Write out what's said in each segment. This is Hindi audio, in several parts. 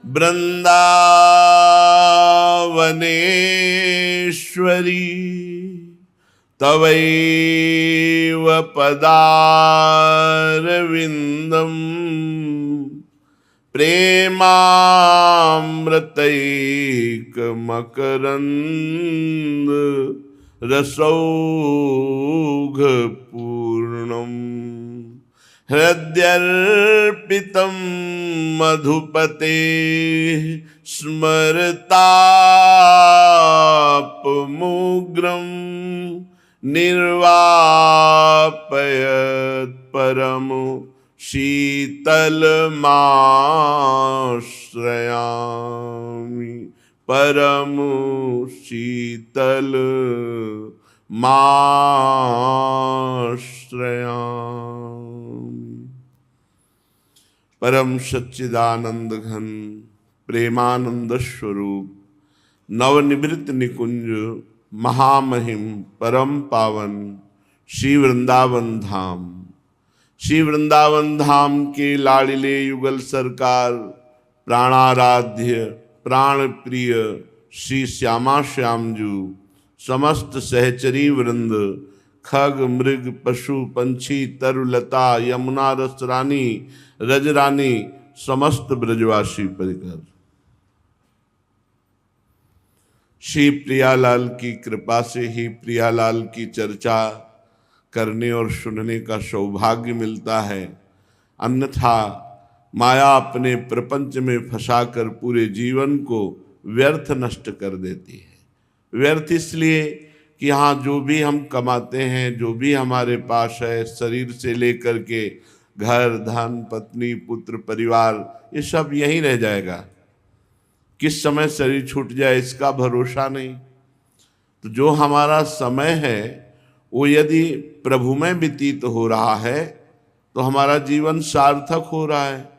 वृंदावनेश्वरी तवैव पदारविंदम प्रेमामृतैक मकरंद रसौघ पूर्णम हृदयर्पितं मधुपते स्मरतापमुग्रं निर्वापयत् परम शीतलमाश्रयामि परम शीतल माश्रयामि। परम सच्चिदानंद घन प्रेमानंद स्वरूप नवनिवृत्त निकुंज महामहिम परम पावन श्री वृंदावन धाम, श्री वृंदावन धाम के लाडिले युगल सरकार प्राणाराध्य प्राण प्रिय श्री श्यामा श्यामजू, समस्त सहचरी वृंद, खग मृग पशु पंछी तरुलता यमुना रस रानी रजरानी, समस्त ब्रजवासी परिकर श्री प्रियालाल की कृपा से ही प्रियालाल की चर्चा करने और सुनने का सौभाग्य मिलता है। अन्यथा माया अपने प्रपंच में फंसाकर पूरे जीवन को व्यर्थ नष्ट कर देती है। व्यर्थ इसलिए कि यहाँ जो भी हम कमाते हैं, जो भी हमारे पास है, शरीर से लेकर के घर धन पत्नी पुत्र परिवार, ये सब यहीं रह जाएगा। किस समय शरीर छूट जाए इसका भरोसा नहीं। तो जो हमारा समय है वो यदि प्रभु में व्यतीत हो रहा है तो हमारा जीवन सार्थक हो रहा है।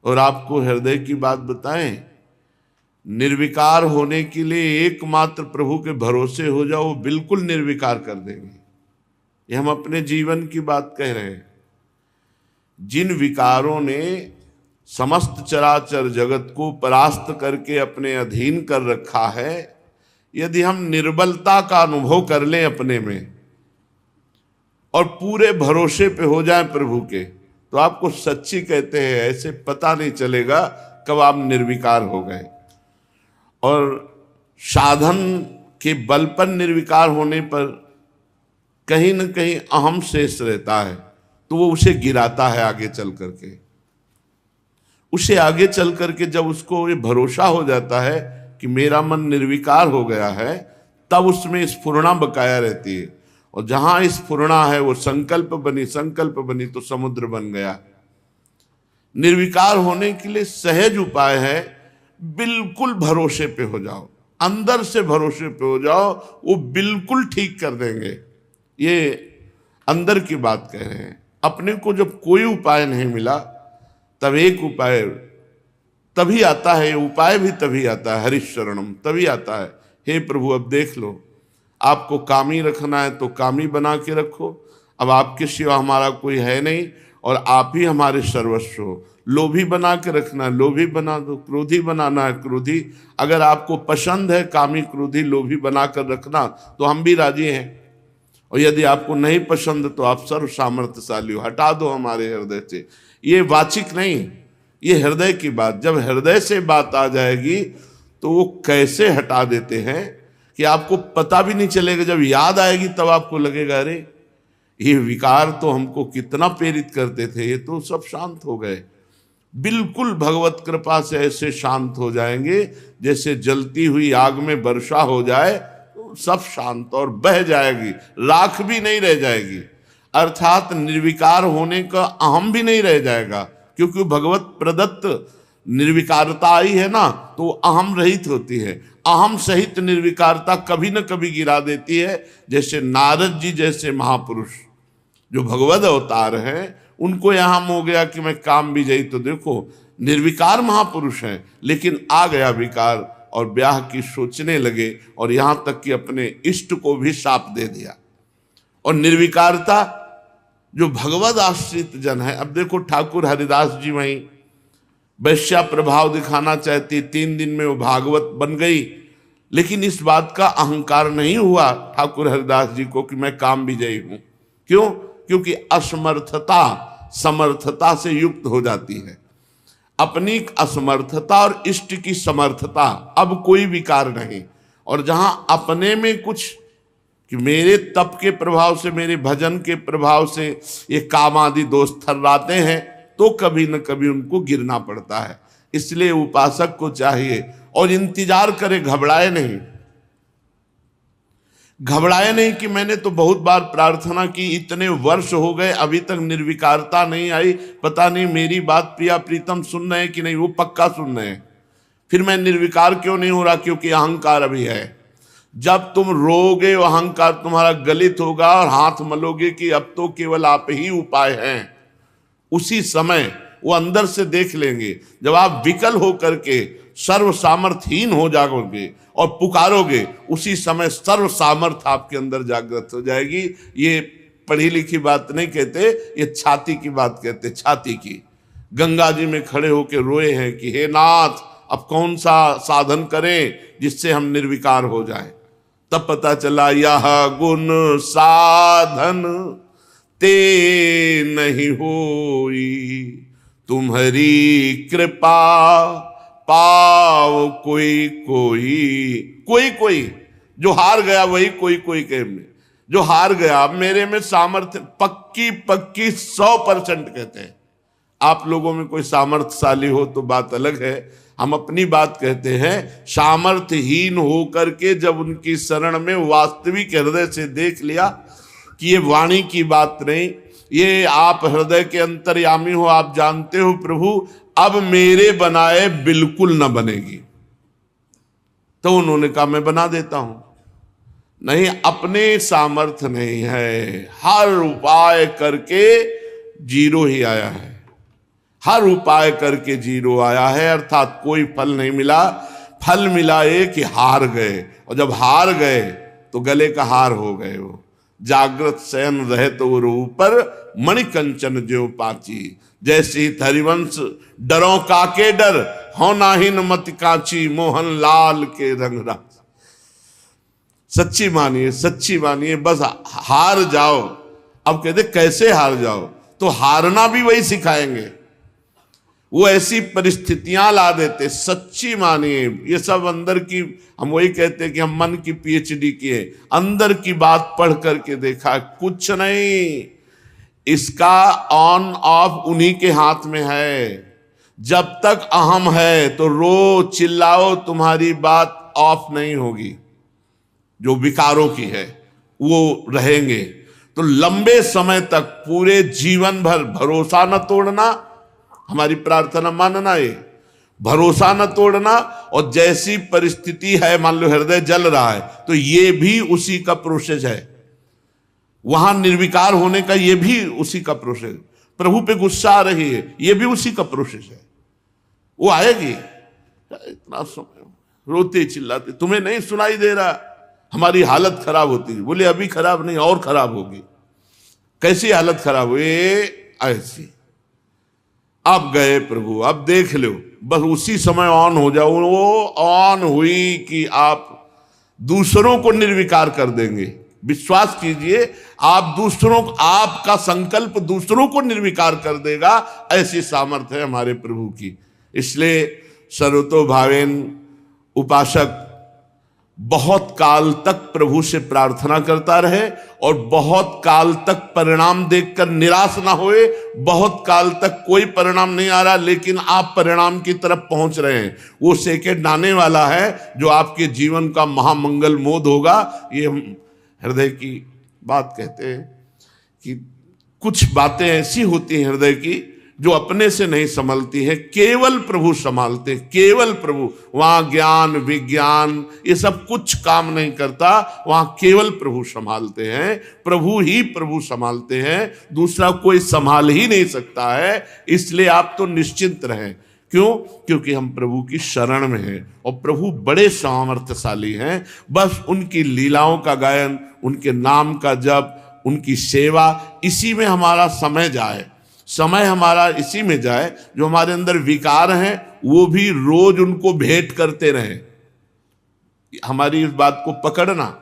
और आपको हृदय की बात बताएं, निर्विकार होने के लिए एकमात्र प्रभु के भरोसे हो जाओ, वो बिल्कुल निर्विकार कर देंगे। ये हम अपने जीवन की बात कह रहे हैं। जिन विकारों ने समस्त चराचर जगत को परास्त करके अपने अधीन कर रखा है, यदि हम निर्बलता का अनुभव कर लें अपने में और पूरे भरोसे पे हो जाएं प्रभु के, तो आपको सच्ची कहते हैं ऐसे पता नहीं चलेगा कब आप निर्विकार हो गए। और साधन के बल पर निर्विकार होने पर कहीं न कहीं अहम शेष रहता है, तो वो उसे गिराता है आगे चल करके। उसे आगे चल करके जब उसको ये भरोसा हो जाता है कि मेरा मन निर्विकार हो गया है, तब उसमें स्फुरणा बकाया रहती है। और जहां स्फुरणा है वो संकल्प बनी तो समुद्र बन गया। निर्विकार होने के लिए सहज उपाय है, बिल्कुल भरोसे पे हो जाओ, अंदर से भरोसे पे हो जाओ, वो बिल्कुल ठीक कर देंगे। ये अंदर की बात कह रहे हैं। अपने को जब कोई उपाय नहीं मिला तब एक उपाय तभी आता है, उपाय भी तभी आता है, हरिशरणम तभी आता है। हे प्रभु अब देख लो, आपको कामी रखना है तो कामी बना के रखो, अब आपके सिवा हमारा कोई है नहीं और आप ही हमारे सर्वस्व हो। लोभी बना के रखना है, लोभी बना दो, क्रोधी बनाना है क्रोधी। अगर आपको पसंद है कामी क्रोधी लोभी बना कर रखना तो हम भी राजी हैं। और यदि आपको नहीं पसंद तो आप सर्व सामर्थ्यशाली हो, हटा दो हमारे हृदय से। ये वाचिक नहीं, ये हृदय की बात। जब हृदय से बात आ जाएगी तो वो कैसे हटा देते हैं कि आपको पता भी नहीं चलेगा। जब याद आएगी तब आपको लगेगा अरे ये विकार तो हमको कितना प्रेरित करते थे, ये तो सब शांत हो गए। बिल्कुल भगवत कृपा से ऐसे शांत हो जाएंगे जैसे जलती हुई आग में वर्षा हो जाए, तो सब शांत और बह जाएगी, राख भी नहीं रह जाएगी। अर्थात निर्विकार होने का अहम भी नहीं रह जाएगा, क्योंकि भगवत प्रदत्त निर्विकारता आई है ना, तो अहम रहित होती है। अहम सहित निर्विकारता कभी न कभी गिरा देती है। जैसे नारद जी जैसे महापुरुष जो भगवत अवतार हैं, उनको यहाँ हो गया कि मैं काम विजयी, तो देखो निर्विकार महापुरुष हैं, लेकिन आ गया विकार और ब्याह की सोचने लगे और यहाँ तक कि अपने इष्ट को भी शाप दे दिया। और निर्विकारता जो भगवत आश्रित जन है, अब देखो ठाकुर हरिदास जी वहीं वैश्या प्रभाव दिखाना चाहती, 3 दिन में वो भागवत बन गई, लेकिन इस बात का अहंकार नहीं हुआ ठाकुर हरिदास जी को कि मैं काम विजयी हूं। क्यों? क्योंकि असमर्थता समर्थता से युक्त हो जाती है। अपनी असमर्थता और इष्ट की समर्थता, अब कोई विकार नहीं। और जहां अपने में कुछ कि मेरे तप के प्रभाव से, मेरे भजन के प्रभाव से ये काम आदि दोष थर्राते हैं, तो कभी न कभी उनको गिरना पड़ता है। इसलिए उपासक को चाहिए और इंतजार करे, घबराए नहीं। घबराए नहीं कि मैंने तो बहुत बार प्रार्थना की, इतने वर्ष हो गए अभी तक निर्विकारता नहीं आई, पता नहीं मेरी बात प्रिया प्रीतम सुन रहे हैं कि नहीं। वो पक्का सुन रहे हैं, फिर मैं निर्विकार क्यों नहीं हो रहा? क्योंकि अहंकार अभी है। जब तुम रोगे अहंकार तुम्हारा गलित होगा और हाथ मलोगे कि अब तो केवल आप ही उपाय हैं, उसी समय वो अंदर से देख लेंगे। जब आप विकल होकर के सर्व सामर्थहीन हो जाओगे और पुकारोगे, उसी समय सर्व सामर्थ आपके अंदर जागृत हो जाएगी। ये पढ़ी लिखी बात नहीं कहते, ये छाती की बात कहते, छाती की। गंगा जी में खड़े होकर रोए हैं कि हे नाथ, अब कौन सा साधन करें जिससे हम निर्विकार हो जाएं। तब पता चला यह गुण साधन ते नहीं होई, तुम्हारी कृपा पाव कोई कोई। कोई कोई जो हार गया वही कोई कोई कहे में, जो हार गया मेरे में सामर्थ्य पक्की पक्की 100% कहते हैं। आप लोगों में कोई सामर्थ्यशाली हो तो बात अलग है, हम अपनी बात कहते हैं। सामर्थ्यहीन होकर के जब उनकी शरण में वास्तविक हृदय से देख लिया कि ये वाणी की बात नहीं, ये आप हृदय के अंतर्यामी हो, आप जानते हो प्रभु अब मेरे बनाए बिल्कुल न बनेगी, तो उन्होंने कहा मैं बना देता हूं। नहीं, अपने सामर्थ्य नहीं है, हर उपाय करके जीरो ही आया है, हर उपाय करके जीरो आया है, अर्थात कोई फल नहीं मिला। फल मिला ये कि हार गए, और जब हार गए तो गले का हार हो गए। वो जागृत शयन रहे तो वो ऊपर मणिकंचन ज्यों पाची, जैसे ही हरिवंश डरों काके डर, होना ही न मत कांची, मोहन लाल के रंग राज। सच्ची मानिए, सच्ची मानिए, बस हार जाओ। अब कहते कैसे हार जाओ? तो हारना भी वही सिखाएंगे, वो ऐसी परिस्थितियां ला देते। सच्ची मानिए, ये सब अंदर की, हम वही कहते हैं कि हम मन की पीएचडी किए, अंदर की बात पढ़ करके देखा, कुछ नहीं। इसका ऑन ऑफ उन्हीं के हाथ में है। जब तक अहम है तो रो चिल्लाओ, तुम्हारी बात ऑफ नहीं होगी। जो विकारों की है वो रहेंगे। तो लंबे समय तक, पूरे जीवन भर भरोसा न तोड़ना, हमारी प्रार्थना मानना, ये भरोसा न तोड़ना। और जैसी परिस्थिति है, मान लो हृदय जल रहा है, तो ये भी उसी का प्रोसेस है। वहां निर्विकार होने का ये भी उसी का प्रोसेस। प्रभु पे गुस्सा आ रही है, ये भी उसी का प्रोसेस है। वो आएगी। इतना समय रोते चिल्लाते, तुम्हें नहीं सुनाई दे रहा, हमारी हालत खराब होती है। बोले अभी खराब नहीं, और खराब होगी। कैसी हालत खराब हुई? ऐसी। अब गए प्रभु, अब देख लो, बस उसी समय ऑन हो जाओ। वो ऑन हुई कि आप दूसरों को निर्विकार कर देंगे। विश्वास कीजिए, आप दूसरों, आपका संकल्प दूसरों को निर्विकार कर देगा। ऐसी सामर्थ्य है हमारे प्रभु की। इसलिए सर्वतो भावेन उपासक बहुत काल तक प्रभु से प्रार्थना करता रहे, और बहुत काल तक परिणाम देखकर निराश ना होए। बहुत काल तक कोई परिणाम नहीं आ रहा, लेकिन आप परिणाम की तरफ पहुंच रहे हैं। वो सेकंड आने वाला है जो आपके जीवन का महामंगल मोद होगा। ये हम हृदय की बात कहते हैं कि कुछ बातें ऐसी होती हैं हृदय की जो अपने से नहीं संभलती है, केवल प्रभु संभालते, केवल प्रभु। वहां ज्ञान विज्ञान ये सब कुछ काम नहीं करता, वहां केवल प्रभु संभालते हैं। प्रभु ही प्रभु संभालते हैं, दूसरा कोई संभाल ही नहीं सकता है। इसलिए आप तो निश्चिंत रहें। क्यों? क्योंकि हम प्रभु की शरण में हैं, और प्रभु बड़े सामर्थ्यशाली हैं। बस उनकी लीलाओं का गायन, उनके नाम का जप, उनकी सेवा, इसी में हमारा समय जाए। समय हमारा इसी में जाए, जो हमारे अंदर विकार हैं वो भी रोज उनको भेंट करते रहे। हमारी इस बात को पकड़ना।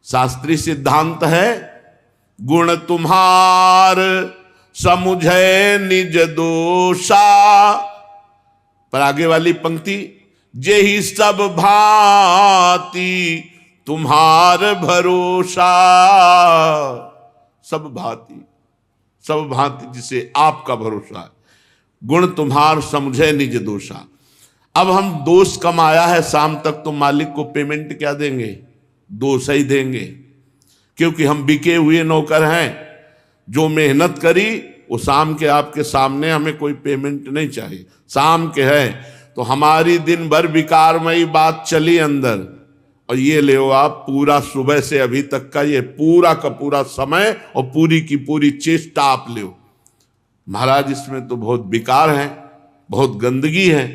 शास्त्रीय सिद्धांत है, गुण तुम्हार समुझे निज दोषा। पर आगे वाली पंक्ति, जेहि सब भांति तुम्हार भरोसा। सब भांति जिसे आपका भरोसा है। गुण तुम्हार समझे निज दोषा। अब हम दोष कमाया है, शाम तक तो मालिक को पेमेंट क्या देंगे? दोष ही देंगे, क्योंकि हम बिके हुए नौकर हैं। जो मेहनत करी वो शाम के आपके सामने, हमें कोई पेमेंट नहीं चाहिए। शाम के है तो हमारी दिन भर विकारमयी बात चली अंदर, और ये ले आप पूरा सुबह से अभी तक का ये पूरा का पूरा समय और पूरी की पूरी चेष्टा आप ले। महाराज इसमें तो बहुत विकार है, बहुत गंदगी है,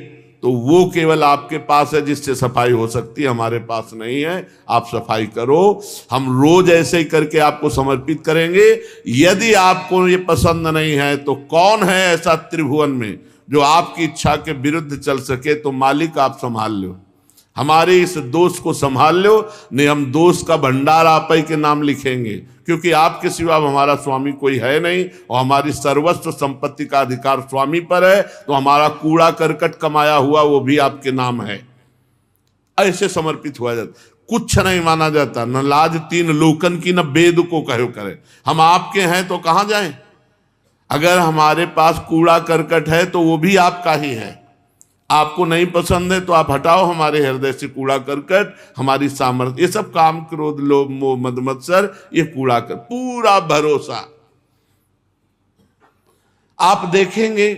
तो वो केवल आपके पास है जिससे सफाई हो सकती है, हमारे पास नहीं है। आप सफाई करो, हम रोज ऐसे ही करके आपको समर्पित करेंगे। यदि आपको ये पसंद नहीं है तो कौन है ऐसा त्रिभुवन में जो आपकी इच्छा के विरुद्ध चल सके? तो मालिक आप संभाल लो, हमारे इस दोष को संभाल लो, नहीं हम दोष का भंडार आप ही के नाम लिखेंगे, क्योंकि आपके सिवा हमारा स्वामी कोई है नहीं, और हमारी सर्वस्व संपत्ति का अधिकार स्वामी पर है। तो हमारा कूड़ा करकट कमाया हुआ वो भी आपके नाम है। ऐसे समर्पित हुआ जाता, कुछ नहीं माना जाता। न लाज तीन लोकन की, न वेद को कहो करे। हम आपके हैं तो कहां जाएं? अगर हमारे पास कूड़ा करकट है तो वो भी आपका ही है। आपको नहीं पसंद है तो आप हटाओ हमारे हृदय से कूड़ा करकट, हमारी सामर्थ्य, ये सब काम, क्रोध, लोभ, मोह, मद, मत्सर, ये कूड़ा कर, पूरा भरोसा। आप देखेंगे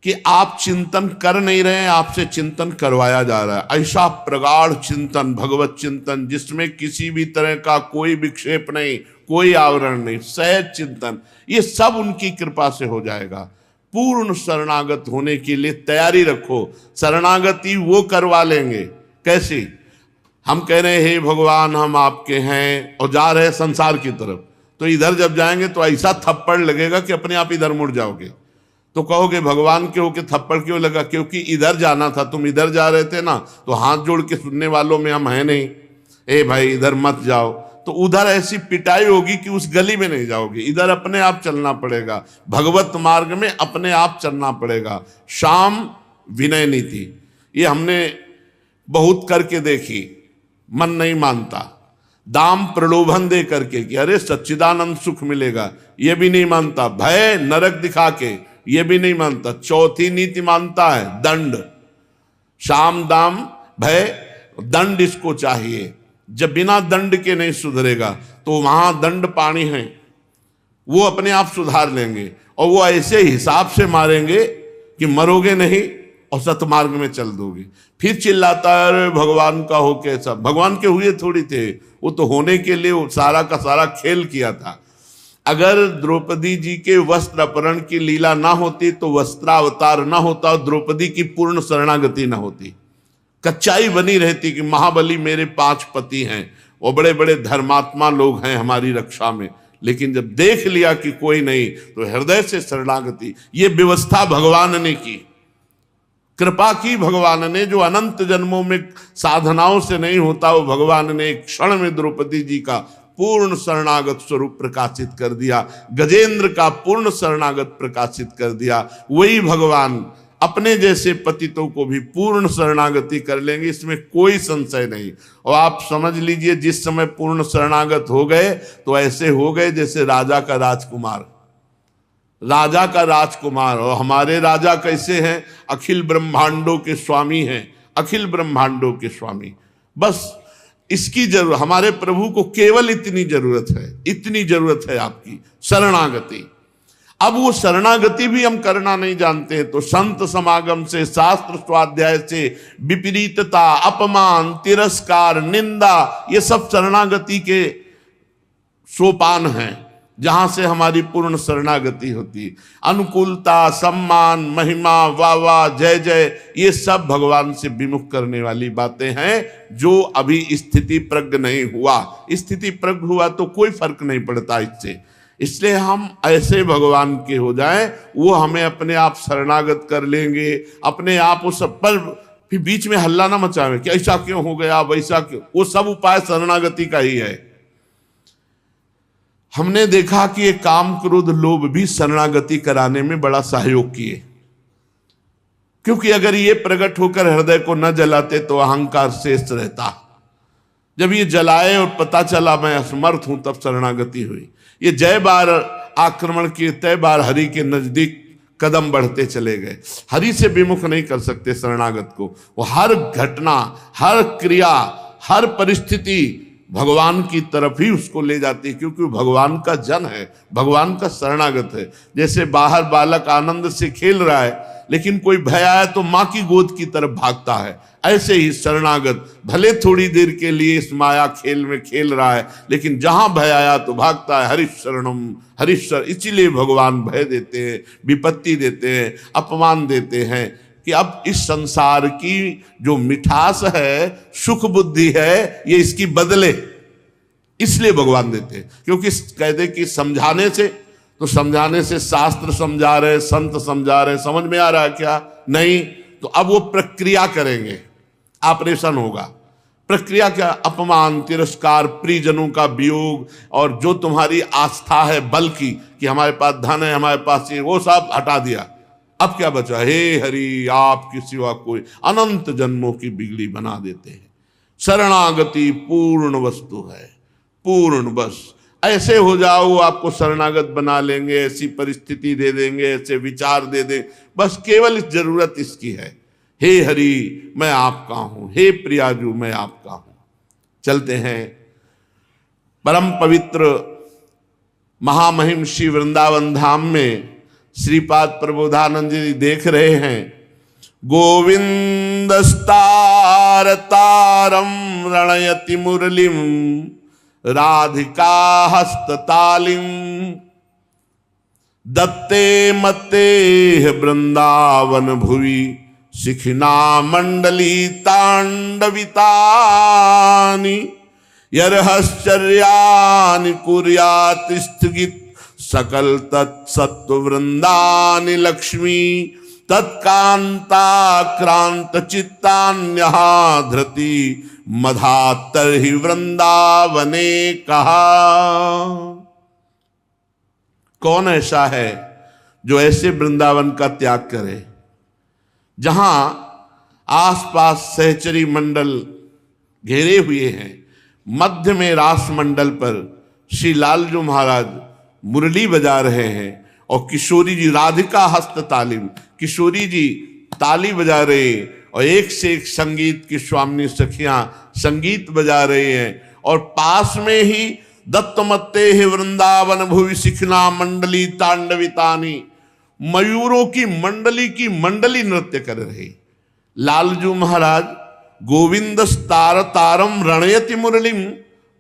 कि आप चिंतन कर नहीं रहे हैं, आपसे चिंतन करवाया जा रहा है। ऐसा प्रगाढ़ चिंतन, भगवत चिंतन, जिसमें किसी भी तरह का कोई विक्षेप नहीं, कोई आवरण नहीं, सहज चिंतन, ये सब उनकी कृपा से हो जाएगा। पूर्ण शरणागत होने के लिए तैयारी रखो। शरणागति वो करवा लेंगे। कैसी? हम कह रहे हैं हे भगवान हम आपके हैं, और जा रहे हैं संसार की तरफ, तो इधर जब जाएंगे तो ऐसा थप्पड़ लगेगा कि अपने आप इधर मुड़ जाओगे। तो कहोगे भगवान के होके थप्पड़ क्यों लगा? क्योंकि इधर जाना था, तुम इधर जा रहे थे ना, तो हाथ जोड़ के सुनने वालों में हम हैं नहीं। ए भाई इधर मत जाओ, तो उधर ऐसी पिटाई होगी कि उस गली में नहीं जाओगे, इधर अपने आप चलना पड़ेगा। भगवत मार्ग में अपने आप चलना पड़ेगा। शाम विनय नीति, ये हमने बहुत करके देखी, मन नहीं मानता। दाम प्रलोभन दे करके कि अरे सच्चिदानंद सुख मिलेगा, ये भी नहीं मानता। भय नरक दिखा के, ये भी नहीं मानता। चौथी नीति मानता है दंड। शाम दाम भय दंड इसको चाहिए। जब बिना दंड के नहीं सुधरेगा तो वहां दंड पानी है, वो अपने आप सुधार लेंगे, और वो ऐसे हिसाब से मारेंगे कि मरोगे नहीं और सतमार्ग में चल दोगे। फिर चिल्लाता है अरे भगवान का हो कैसा? भगवान के हुए थोड़ी थे, वो तो होने के लिए वो सारा का सारा खेल किया था। अगर द्रौपदी जी के वस्त्र अपहरण की लीला ना होती तो वस्त्रावतार ना होता, और द्रौपदी की पूर्ण शरणागति ना होती। कच्चाई बनी रहती कि महाबली मेरे 5 पति हैं, वो बड़े बड़े धर्मात्मा लोग हैं हमारी रक्षा में। लेकिन जब देख लिया कि कोई नहीं, तो हृदय से शरणागति, ये व्यवस्था भगवान ने की, कृपा की भगवान ने। जो अनंत जन्मों में साधनाओं से नहीं होता, वो भगवान ने एक क्षण में द्रौपदी जी का पूर्ण शरणागत स्वरूप प्रकाशित कर दिया, गजेंद्र का पूर्ण शरणागत प्रकाशित कर दिया। वही भगवान अपने जैसे पतितों को भी पूर्ण शरणागति कर लेंगे, इसमें कोई संशय नहीं। और आप समझ लीजिए जिस समय पूर्ण शरणागत हो गए तो ऐसे हो गए जैसे राजा का राजकुमार, राजा का राजकुमार। और हमारे राजा कैसे हैं? अखिल ब्रह्मांडों के स्वामी हैं, अखिल ब्रह्मांडों के स्वामी। बस इसकी जरूरत, हमारे प्रभु को केवल इतनी जरूरत है, इतनी जरूरत है आपकी शरणागति। अब वो शरणागति भी हम करना नहीं जानते हैं, तो संत समागम से, शास्त्र स्वाध्याय से, विपरीतता, अपमान, तिरस्कार, निंदा, ये सब शरणागति के सोपान हैं, जहां से हमारी पूर्ण शरणागति होती। अनुकूलता, सम्मान, महिमा, वाह वाह, जय जय, ये सब भगवान से विमुख करने वाली बातें हैं। जो अभी स्थिति प्रज्ञ नहीं हुआ, स्थिति प्रज्ञ हुआ तो कोई फर्क नहीं पड़ता इससे। इसलिए हम ऐसे भगवान के हो जाएं, वो हमें अपने आप शरणागत कर लेंगे, अपने आप वो सब पर फिर बीच में हल्ला ना मचावे कि ऐसा क्यों हो गया, वैसा क्यों। वो सब उपाय शरणागति का ही है। हमने देखा कि ये काम क्रोध लोभ भी शरणागति कराने में बड़ा सहयोग किए, क्योंकि अगर ये प्रकट होकर हृदय को न जलाते तो अहंकार शेष रहता। जब ये जलाए और पता चला मैं असमर्थ हूं, तब शरणागति हुई। ये जय बार आक्रमण किए, तय बार हरि के नजदीक कदम बढ़ते चले गए। हरि से विमुख नहीं कर सकते शरणागत को। वो हर घटना, हर क्रिया, हर परिस्थिति भगवान की तरफ ही उसको ले जाती है, क्योंकि भगवान का जन है, भगवान का शरणागत है। जैसे बाहर बालक आनंद से खेल रहा है, लेकिन कोई भय आया तो माँ की गोद की तरफ भागता है, ऐसे ही शरणागत भले थोड़ी देर के लिए इस माया खेल में खेल रहा है, लेकिन जहां भय आया तो भागता है। हरिशरणम हरिशर। इसीलिए भगवान भय देते हैं, विपत्ति देते हैं, अपमान देते हैं कि अब इस संसार की जो मिठास है, सुख बुद्धि है, ये इसकी बदले। इसलिए भगवान देते हैं, क्योंकि कहते कि समझाने से, तो समझाने से शास्त्र समझा रहे, संत समझा रहे, समझ में आ रहा है क्या? नहीं। तो अब वो प्रक्रिया करेंगे, ऑपरेशन होगा। प्रक्रिया क्या? अपमान, तिरस्कार, प्रियजनों का वियोग, और जो तुम्हारी आस्था है बल की कि हमारे पास धन है, हमारे पास ये, वो सब हटा दिया। अब क्या बचा? हे हरि, आपकी सिवा कोई, अनंत जन्मों की बिगड़ी बना देते हैं। शरणागति पूर्ण वस्तु है, पूर्ण। बस ऐसे हो जाओ, आपको शरणागत बना लेंगे, ऐसी परिस्थिति दे देंगे, ऐसे विचार दे देंगे। बस केवल इस जरूरत इसकी है, हे हरि मैं आपका हूं, हे प्रियाजू मैं आपका हूं। चलते हैं परम पवित्र महामहिम श्री वृंदावन धाम में। श्रीपाद प्रबोधानंद जी देख रहे हैं, गोविंद स्तार तारम रणयति मुरलिम राधिका हस्ततालिम दत्ते मते वृंदावन भुवि शिखिना मंडली तांडवितानि यर्हश्चर्यानि कुर्यात् स्थगित सकल तत्सत्व वृंदानि लक्ष्मी तत्कांता क्रांत चित्तान्यहा धृति मधातर ही वृंदावने कहा। कौन ऐसा है जो ऐसे वृंदावन का त्याग करे, जहां आसपास सहचरी मंडल घेरे हुए हैं, मध्य में रास मंडल पर श्री लालजू महाराज मुरली बजा रहे हैं और किशोरी जी राधिका हस्त तालीम, किशोरी जी ताली बजा रहे हैं और एक से एक संगीत की स्वामिनी सखियां संगीत बजा रहे हैं। और पास में ही दत्तमत्ते ही वृंदावन भुवि शिखना मंडली तांडवितानी, मयूरों की मंडली नृत्य कर रहे। लालजू महाराज गोविंद स्तार तारम रणयति मुरलिम,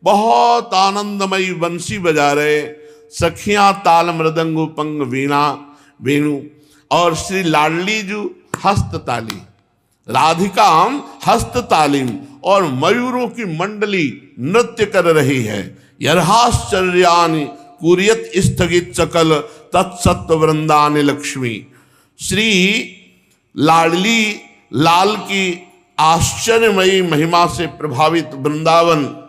बहुत आनंदमयी बंसी बजा रहे। सखियां ताल मृदंग पंग वीणा वेणु, और श्री लाडली जू हस्तताली, राधिका हस्ततालीम, और मयूरों की मंडली नृत्य कर रही है। यर्हाश्चर्यानि कुर्यत स्थगित सकल तत्सत्व वृंदानि लक्ष्मी। श्री लाडली लाल की आश्चर्यमयी महिमा से प्रभावित वृंदावन,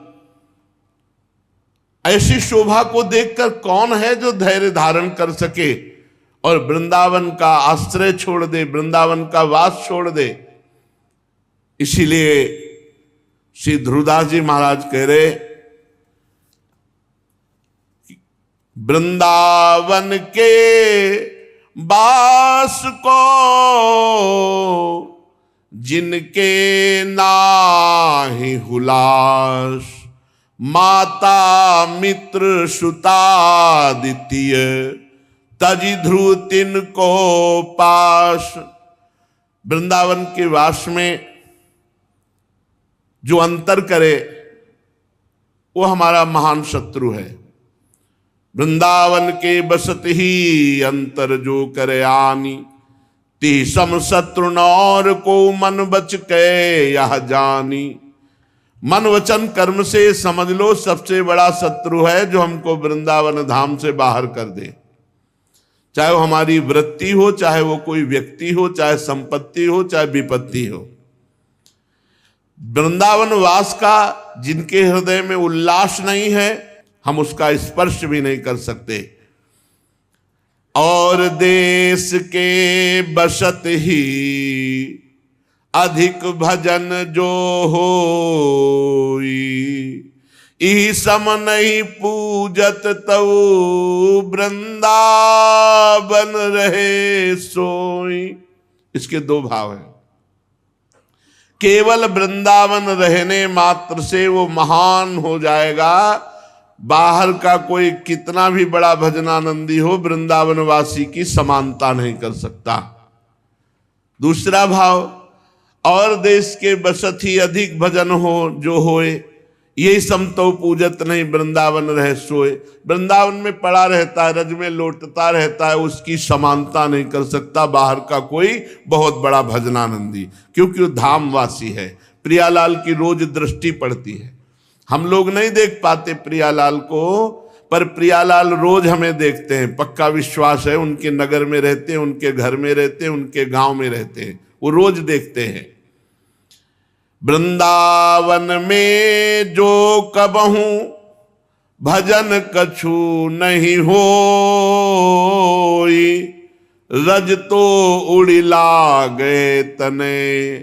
ऐसी शोभा को देखकर कौन है जो धैर्य धारण कर सके और वृंदावन का आश्रय छोड़ दे, वृंदावन का वास छोड़ दे। इसीलिए श्री ध्रुवदास जी महाराज कह रहे, वृंदावन के बास को जिनके नाहि हुलास, माता मित्र सुतादित्य तजि ध्रुव तिनको पास। वृंदावन के वास में जो अंतर करे वो हमारा महान शत्रु है। वृंदावन के बसत ही अंतर जो करे आनी, ती सम शत्रु नौर को मन बच के यह जानी। मन वचन कर्म से समझ लो सबसे बड़ा शत्रु है जो हमको वृंदावन धाम से बाहर कर दे। चाहे वो हमारी वृत्ति हो, चाहे वो कोई व्यक्ति हो, चाहे संपत्ति हो, चाहे विपत्ति हो। वृंदावन वास का जिनके हृदय में उल्लास नहीं है, हम उसका स्पर्श भी नहीं कर सकते। और देश के बसत ही अधिक भजन जो होई, ई सम नहीं पूजत तऊ वृंदावन रहे सोई। इसके दो भाव हैं। केवल वृंदावन रहने मात्र से वो महान हो जाएगा। बाहर का कोई कितना भी बड़ा भजनानंदी हो, वृंदावन वासी की समानता नहीं कर सकता। दूसरा भाव, और देश के बसत ही अधिक भजन हो जो होए, यही समतो पूजत नहीं वृंदावन रहे सोए। वृंदावन में पड़ा रहता है, रज में लौटता रहता है, उसकी समानता नहीं कर सकता बाहर का कोई बहुत बड़ा भजनानंदी, क्योंकि वो धामवासी है। प्रियालाल की रोज दृष्टि पड़ती है। हम लोग नहीं देख पाते प्रियालाल को, पर प्रियालाल रोज हमें देखते हैं। पक्का विश्वास है, उनके नगर में रहते हैं, उनके घर में रहते हैं, उनके गांव में रहते हैं, वो रोज देखते हैं। वृंदावन में जो कबहू भजन कछु नहीं होई, रज तो उड़िला गए तने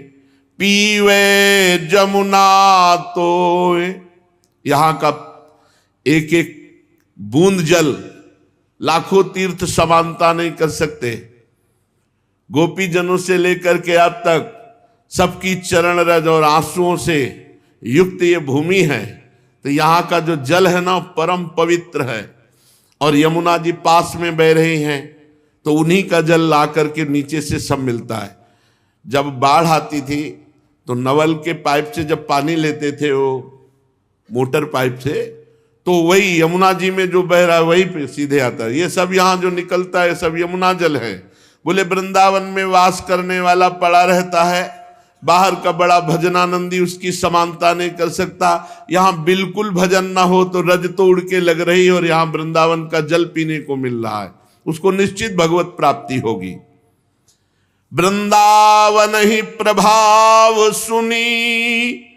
पीवे जमुना तो। यहाँ का एक एक बूंद जल लाखों तीर्थ समानता नहीं कर सकते। गोपी जनों से लेकर के अब तक सबकी चरण रज और आंसुओं से युक्त ये भूमि है, तो यहाँ का जो जल है ना परम पवित्र है। और यमुना जी पास में बह रही हैं, तो उन्हीं का जल ला करके नीचे से सब मिलता है। जब बाढ़ आती थी तो नवल के पाइप से जब पानी लेते थे, वो मोटर पाइप से, तो वही यमुना जी में जो बह रहा है वही पे सीधे आता है। ये सब यहाँ जो निकलता है सब यमुना जल है। बोले वृंदावन में वास करने वाला पड़ा रहता है, बाहर का बड़ा भजनानंदी उसकी समानता नहीं कर सकता। यहाँ बिल्कुल भजन ना हो तो रज तो उड़ के लग रही, और यहाँ वृंदावन का जल पीने को मिल रहा है, उसको निश्चित भगवत प्राप्ति होगी। वृंदावन ही प्रभाव सुनी,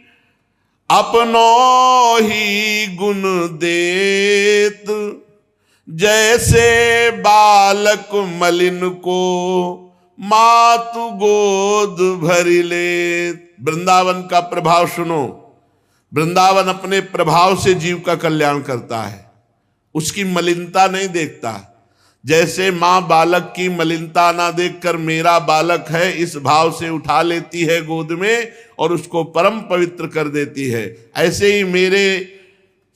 अपनों ही गुण देत, जैसे बालक मलिन को मातु गोद भरी ले। वृंदावन का प्रभाव सुनो। वृंदावन अपने प्रभाव से जीव का कल्याण करता है, उसकी मलिनता नहीं देखता। जैसे माँ बालक की मलिनता ना देखकर मेरा बालक है इस भाव से उठा लेती है गोद में और उसको परम पवित्र कर देती है, ऐसे ही मेरे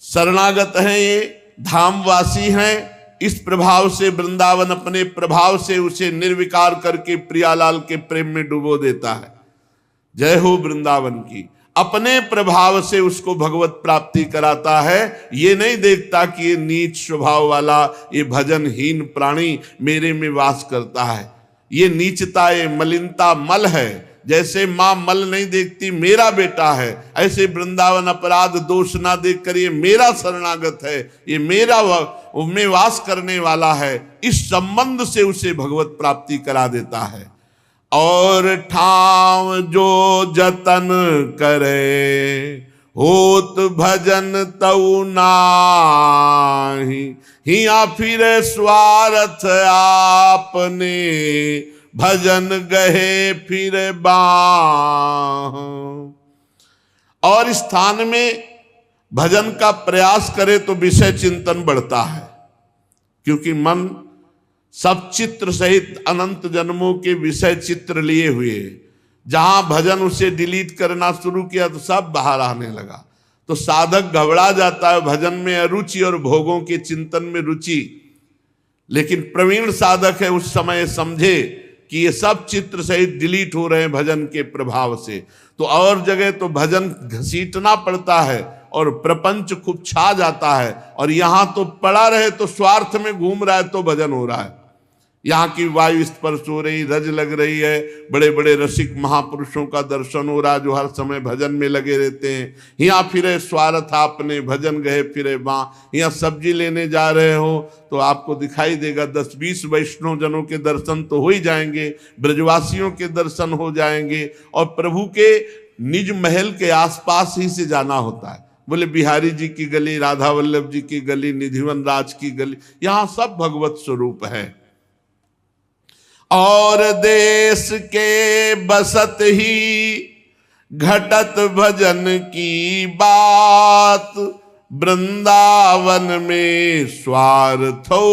शरणागत हैं, ये धामवासी हैं, इस प्रभाव से वृंदावन अपने प्रभाव से उसे निर्विकार करके प्रियालाल के प्रेम में डुबो देता है। जय हो वृंदावन की। अपने प्रभाव से उसको भगवत प्राप्ति कराता है। ये नहीं देखता कि ये नीच स्वभाव वाला, ये भजनहीन प्राणी मेरे में वास करता है। ये नीचता, ये मलिनता मल है। जैसे माँ मल नहीं देखती मेरा बेटा है, ऐसे वृंदावन अपराध दोष ना देख कर ये मेरा शरणागत है, ये मेरा में वास करने वाला है, इस संबंध से उसे भगवत प्राप्ति करा देता है। और ठाव जो जतन करे होत भजन तऊ नाही, हिया फिर स्वार्थ आपने भजन गहे फिर बाह। और स्थान में भजन का प्रयास करे तो विषय चिंतन बढ़ता है, क्योंकि मन सब चित्र सहित अनंत जन्मों के विषय चित्र लिए हुए। जहां भजन उसे डिलीट करना शुरू किया तो सब बाहर आने लगा, तो साधक घबरा जाता है। भजन में अरुचि और भोगों के चिंतन में रुचि। लेकिन प्रवीण साधक है उस समय समझे कि ये सब चित्र सहित डिलीट हो रहे हैं भजन के प्रभाव से, तो और जगह तो भजन घसीटना पड़ता है और प्रपंच खूब छा जाता है। और यहां तो पड़ा रहे तो स्वार्थ में घूम रहा है तो भजन हो रहा है। यहाँ की वायु स्पर्श हो रही, रज लग रही है, बड़े बड़े रसिक महापुरुषों का दर्शन हो रहा जो हर समय भजन में लगे रहते हैं। यहाँ फिरे स्वार्थ आपने भजन गए फिरे बाँ, यहाँ सब्जी लेने जा रहे हो तो आपको दिखाई देगा 10-20 वैष्णव जनों के दर्शन तो हो ही जाएंगे, ब्रजवासियों के दर्शन हो जाएंगे, और प्रभु के निज महल के आसपास ही से जाना होता है। बोले बिहारी जी की गली, राधा वल्लभ जी की गली, निधिवन राज की गली, यहाँ सब भगवत स्वरूप है। और देश के बसत ही घटत भजन की बात, वृंदावन में स्वार्थो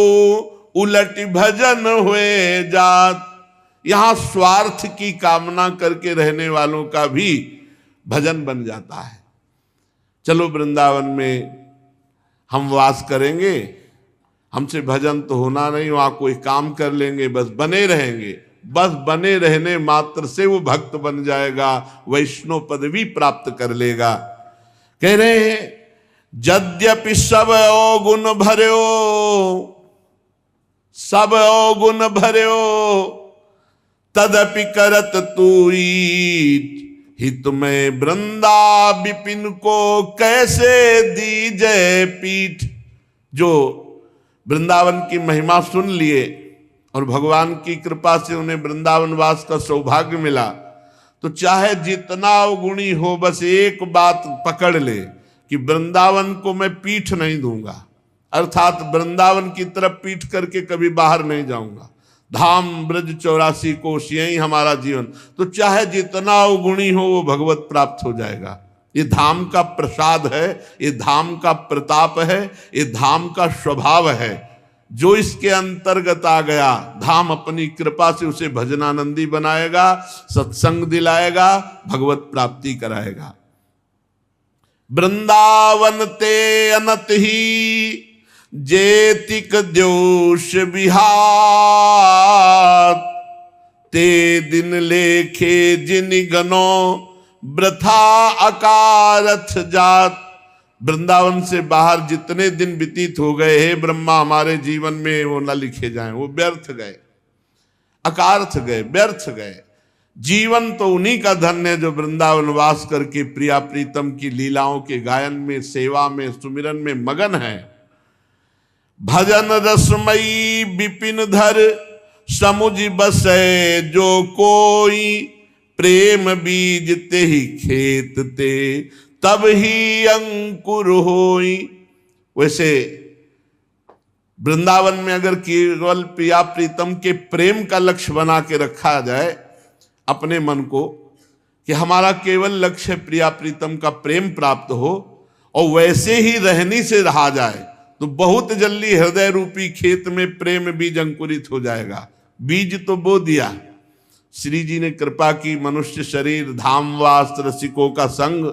उलट भजन हुए जात। यहां स्वार्थ की कामना करके रहने वालों का भी भजन बन जाता है। चलो वृंदावन में हम वास करेंगे, हमसे भजन तो होना नहीं, वहां कोई काम कर लेंगे, बस बने रहेंगे, बस बने रहने मात्र से वो भक्त बन जाएगा, वैष्णव पदवी प्राप्त कर लेगा। कह रहे हैं यद्यपि सब अवगुण भर्यो, सब अवगुण भर्यो, तदपि करत तूई हित में वृंदा विपिन को कैसे दीजय पीठ। जो वृंदावन की महिमा सुन लिए और भगवान की कृपा से उन्हें वृंदावन वास का सौभाग्य मिला, तो चाहे जितना अवगुणी हो, बस एक बात पकड़ ले कि वृंदावन को मैं पीठ नहीं दूंगा, अर्थात वृंदावन की तरफ पीठ करके कभी बाहर नहीं जाऊंगा। धाम ब्रज 84 कोश यही हमारा जीवन, तो चाहे जितना अवगुणी हो वो भगवत प्राप्त हो जाएगा। ये धाम का प्रसाद है, ये धाम का प्रताप है, ये धाम का स्वभाव है। जो इसके अंतर्गत आ गया, धाम अपनी कृपा से उसे भजनानंदी बनाएगा, सत्संग दिलाएगा, भगवत प्राप्ति कराएगा। वृंदावन ते अनत ही जेतिक द्योष विहार, ते दिन लेखे जिन गनो वृथा अकारथ जात। वृंदावन से बाहर जितने दिन व्यतीत हो गए हे ब्रह्मा हमारे जीवन में, वो न लिखे जाएं, वो व्यर्थ गए, अकारथ गए, व्यर्थ गए। जीवन तो उन्हीं का धन्य है जो वृंदावन वास करके प्रिया प्रीतम की लीलाओं के गायन में, सेवा में, सुमिरन में मगन है। भजन रसमयी विपिन धर समुझ बसे जो कोई, प्रेम बीज ते ही खेत ते तब ही अंकुर होई। वैसे वृंदावन में अगर केवल प्रिया प्रीतम के प्रेम का लक्ष्य बना के रखा जाए अपने मन को, कि हमारा केवल लक्ष्य प्रिया प्रीतम का प्रेम प्राप्त हो, और वैसे ही रहनी से रहा जाए, तो बहुत जल्दी हृदय रूपी खेत में प्रेम बीज अंकुरित हो जाएगा। बीज तो बो दिया, श्री जी ने कृपा की, मनुष्य शरीर, धामवास, रसिकों का संग।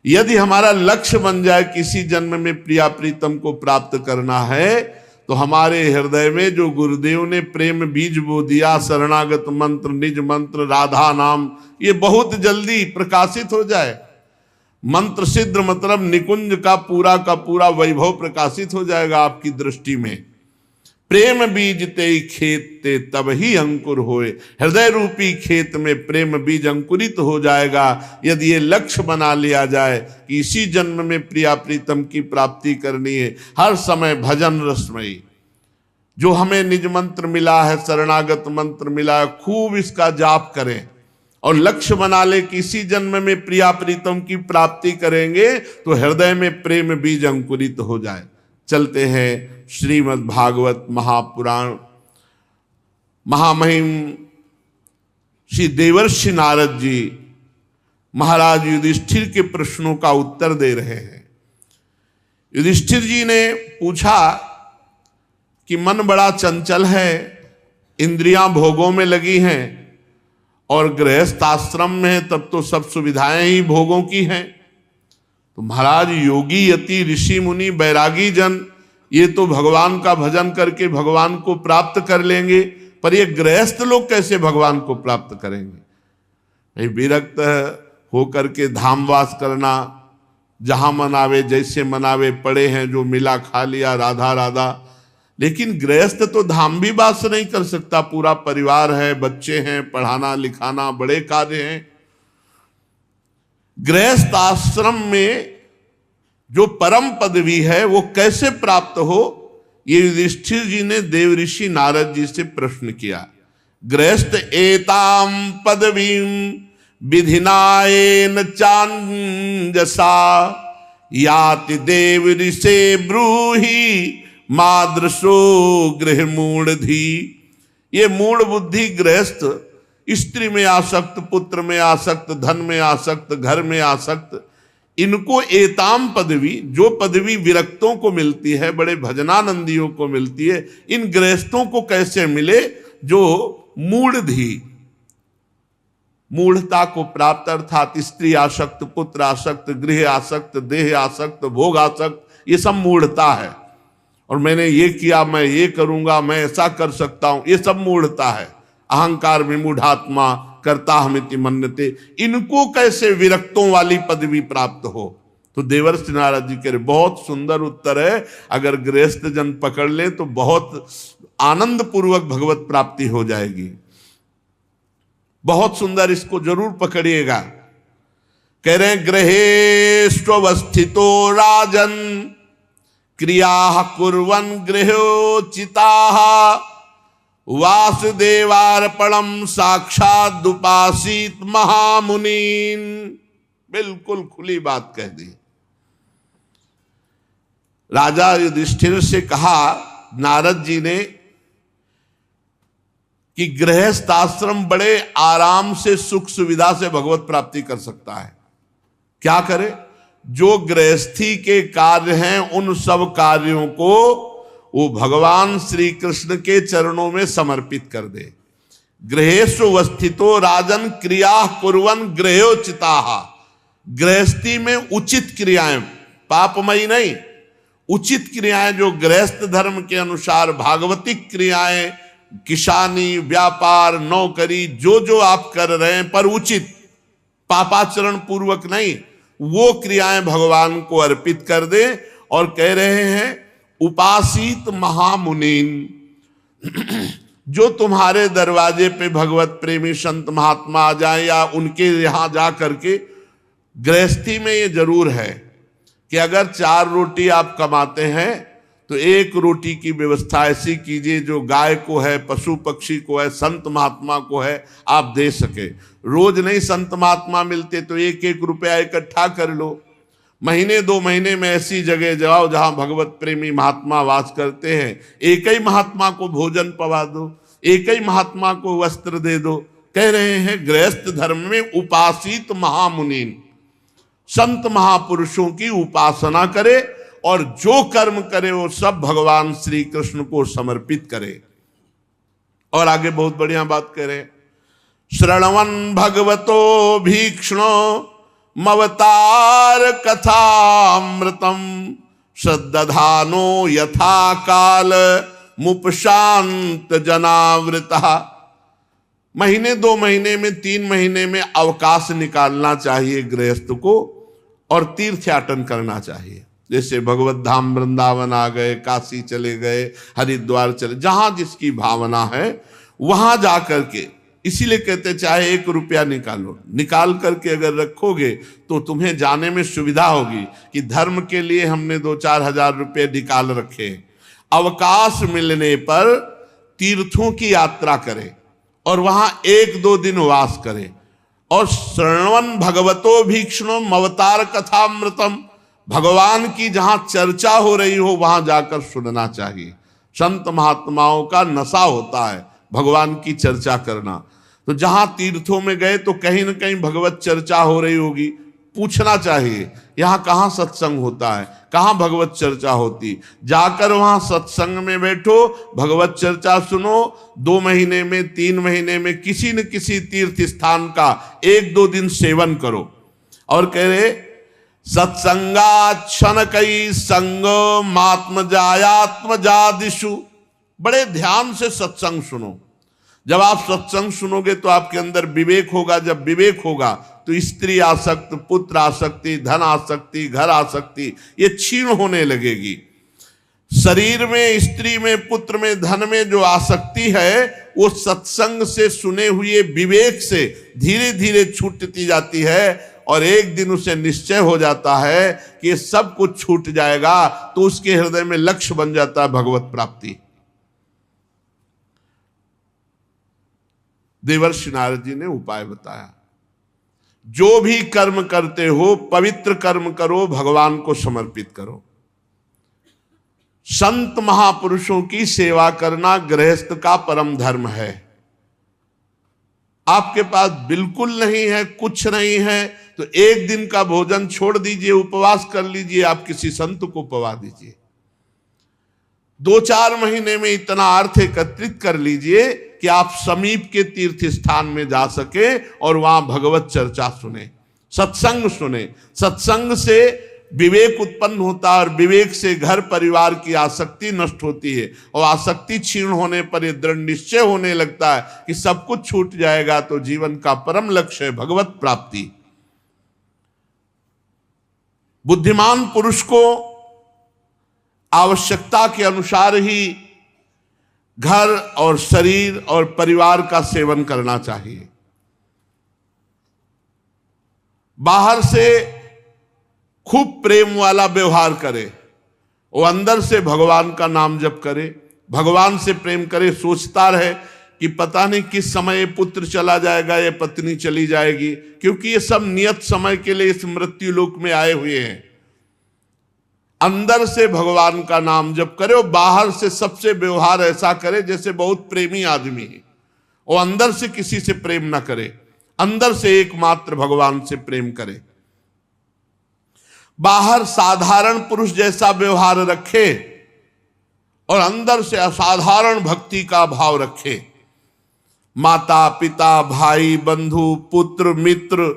यदि हमारा लक्ष्य बन जाए किसी जन्म में प्रिया प्रीतम को प्राप्त करना है, तो हमारे हृदय में जो गुरुदेव ने प्रेम बीज बो दिया, शरणागत मंत्र, निज मंत्र, राधा नाम, ये बहुत जल्दी प्रकाशित हो जाए। मंत्र सिद्ध मतलब निकुंज का पूरा वैभव प्रकाशित हो जाएगा आपकी दृष्टि में। प्रेम बीज ते खेत ते तब ही अंकुर होए। हृदय रूपी खेत में प्रेम बीज अंकुरित हो जाएगा यदि ये लक्ष्य बना लिया जाए कि इसी जन्म में प्रिया प्रीतम की प्राप्ति करनी है। हर समय भजन रसमयी जो हमें निज मंत्र मिला है, शरणागत मंत्र मिला है, खूब इसका जाप करें और लक्ष्य बना ले कि इसी जन्म में प्रिया प्रीतम की प्राप्ति करेंगे तो हृदय में प्रेम बीज अंकुरित हो जाए। चलते हैं श्रीमद् भागवत महापुराण। महामहिम श्री देवर्षि नारद जी महाराज युधिष्ठिर के प्रश्नों का उत्तर दे रहे हैं। युधिष्ठिर जी ने पूछा कि मन बड़ा चंचल है, इंद्रियां भोगों में लगी हैं और गृहस्थ आश्रम में है, तब तो सब सुविधाएं ही भोगों की हैं। तो महाराज योगी यति ऋषि मुनि बैरागी जन ये तो भगवान का भजन करके भगवान को प्राप्त कर लेंगे, पर ये गृहस्थ लोग कैसे भगवान को प्राप्त करेंगे? भाई विरक्त हो करके धामवास करना, जहां मनावे जैसे मनावे, पड़े हैं जो मिला खा लिया, राधा राधा, लेकिन गृहस्थ तो धाम भी वास नहीं कर सकता, पूरा परिवार है, बच्चे हैं, पढ़ाना लिखाना बड़े कार्य हैं। गृहस्थ आश्रम में जो परम पदवी है वो कैसे प्राप्त हो, ये युधिष्ठिर जी ने देव ऋषि नारद जी से प्रश्न किया। गृहस्थ एताम पदवीम विधिनायेन चांजसा याति देव ऋषे ब्रूहि मादृशो गृह मूढ़धि। ये मूढ़ बुद्धि गृहस्थ स्त्री में आसक्त, पुत्र में आसक्त, धन में आसक्त, घर में आसक्त, इनको एताम पदवी, जो पदवी विरक्तों को मिलती है, बड़े भजनानंदियों को मिलती है, इन गृहस्थों को कैसे मिले जो मूढ़धि, मूढ़ता को प्राप्त, अर्थात स्त्री आसक्त, पुत्र आसक्त, गृह आसक्त, देह आसक्त, भोग आसक्त, ये सब मूढ़ता है। और मैंने ये किया, मैं ये करूंगा, मैं ऐसा कर सकता हूं, ये सब मूढ़ता है। अहंकार विमूढ़ात्मा करता हमिति मन्यते, इनको कैसे विरक्तों वाली पदवी प्राप्त हो। तो देवर्षि नारद जी कह रहे बहुत सुंदर उत्तर है, अगर गृहस्थ जन पकड़ ले तो बहुत आनंद पूर्वक भगवत प्राप्ति हो जाएगी। बहुत सुंदर, इसको जरूर पकड़िएगा। कह रहे गृहेष्वस्थितो राजन क्रिया कुर्वन् गृहोचिता वासुदेवार्पणम साक्षात उपासीत महामुनीन। बिल्कुल खुली बात कह दी। राजा युधिष्ठिर से कहा नारद जी ने कि गृहस्थ आश्रम बड़े आराम से सुख सुविधा से भगवत प्राप्ति कर सकता है। क्या करे? जो गृहस्थी के कार्य हैं उन सब कार्यों को वो भगवान श्री कृष्ण के चरणों में समर्पित कर दे। गृहेषु वस्थितो राजन क्रिया कुर्वन् गृहोचिताः। गृहस्थी में उचित क्रियाएं, पापमयी नहीं, उचित क्रियाएं जो गृहस्थ धर्म के अनुसार भागवतिक क्रियाएं, किसानी, व्यापार, नौकरी, जो जो आप कर रहे हैं पर उचित, पापाचरण पूर्वक नहीं, वो क्रियाएं भगवान को अर्पित कर दे। और कह रहे हैं उपासित महामुनीन, जो तुम्हारे दरवाजे पे भगवत प्रेमी संत महात्मा आ जाए या उनके यहां जा करके, गृहस्थी में ये जरूर है कि अगर 4 रोटी आप कमाते हैं तो 1 रोटी की व्यवस्था ऐसी कीजिए जो गाय को है, पशु पक्षी को है, संत महात्मा को है, आप दे सके। रोज नहीं संत महात्मा मिलते तो 1-1 रुपया इकट्ठा कर लो। महीने 2 महीने में ऐसी जगह जाओ जहां भगवत प्रेमी महात्मा वास करते हैं, एक ही महात्मा को भोजन पवा दो, एक ही महात्मा को वस्त्र दे दो। कह रहे हैं गृहस्थ धर्म में उपासित महामुनीन, संत महापुरुषों की उपासना करे और जो कर्म करे वो सब भगवान श्री कृष्ण को समर्पित करे। और आगे बहुत बढ़िया बात कह रहे, श्रवण भगवतो भीक्ष्णो मवतार कथामृतम श्रद्धानो यथा काल मुपशांत जनावृता। महीने 2 महीने में 3 महीने में अवकाश निकालना चाहिए गृहस्थ को और तीर्थयाटन करना चाहिए। जैसे भगवत धाम वृंदावन आ गए, काशी चले गए, हरिद्वार चले, जहां जिसकी भावना है वहां जा करके, इसीलिए कहते चाहे 1 रुपया निकालो, निकाल करके अगर रखोगे तो तुम्हें जाने में सुविधा होगी कि धर्म के लिए हमने 2-4 हजार रुपये निकाल रखे। अवकाश मिलने पर तीर्थों की यात्रा करें और वहां 1-2 दिन वास करें। और श्रवण भगवतो भीक्ष्णो अवतार कथामृतम, भगवान की जहां चर्चा हो रही हो वहां जाकर सुनना चाहिए। संत महात्माओं का नशा होता है भगवान की चर्चा करना। तो जहां तीर्थों में गए तो कहीं न कहीं भगवत चर्चा हो रही होगी, पूछना चाहिए यहाँ कहाँ सत्संग होता है, कहाँ भगवत चर्चा होती, जाकर वहां सत्संग में बैठो, भगवत चर्चा सुनो। 2 महीने में 3 महीने में किसी न किसी तीर्थ स्थान का 1-2 दिन सेवन करो। और कह रहे सत्संगाक्षण कई संग मात्म जायात्म जादिशु, बड़े ध्यान से सत्संग सुनो। जब आप सत्संग सुनोगे तो आपके अंदर विवेक होगा, जब विवेक होगा तो स्त्री आसक्त, पुत्र आसक्ति, धन आसक्ति, घर आसक्ति ये क्षीण होने लगेगी। शरीर में, स्त्री में, पुत्र में, धन में जो आसक्ति है वो सत्संग से, सुने हुए विवेक से धीरे धीरे छूटती जाती है और एक दिन उसे निश्चय हो जाता है कि सब कुछ छूट जाएगा, तो उसके हृदय में लक्ष्य बन जाता है भगवत प्राप्ति। देवर्षि नारद जी ने उपाय बताया, जो भी कर्म करते हो पवित्र कर्म करो, भगवान को समर्पित करो। संत महापुरुषों की सेवा करना गृहस्थ का परम धर्म है। आपके पास बिल्कुल नहीं है, कुछ नहीं है, तो एक दिन का भोजन छोड़ दीजिए, उपवास कर लीजिए, आप किसी संत को पवा दीजिए। 2-4 महीने में इतना अर्थ एकत्रित कर लीजिए कि आप समीप के तीर्थ स्थान में जा सके और वहां भगवत चर्चा सुने, सत्संग सुने। सत्संग से विवेक उत्पन्न होता है और विवेक से घर परिवार की आसक्ति नष्ट होती है और आसक्ति क्षीण होने पर यह दृढ़ निश्चय होने लगता है कि सब कुछ छूट जाएगा, तो जीवन का परम लक्ष्य है भगवत प्राप्ति। बुद्धिमान पुरुष को आवश्यकता के अनुसार ही घर और शरीर और परिवार का सेवन करना चाहिए। बाहर से खूब प्रेम वाला व्यवहार करे, वो अंदर से भगवान का नाम जप करे, भगवान से प्रेम करे, सोचता रहे कि पता नहीं किस समय पुत्र चला जाएगा या पत्नी चली जाएगी, क्योंकि ये सब नियत समय के लिए इस मृत्यु लोक में आए हुए हैं। अंदर से भगवान का नाम जप करे और बाहर से सबसे व्यवहार ऐसा करे जैसे बहुत प्रेमी आदमी है, और अंदर से किसी से प्रेम ना करे, अंदर से एकमात्र भगवान से प्रेम करे। बाहर साधारण पुरुष जैसा व्यवहार रखे और अंदर से असाधारण भक्ति का भाव रखे। माता पिता, भाई बंधु, पुत्र मित्र,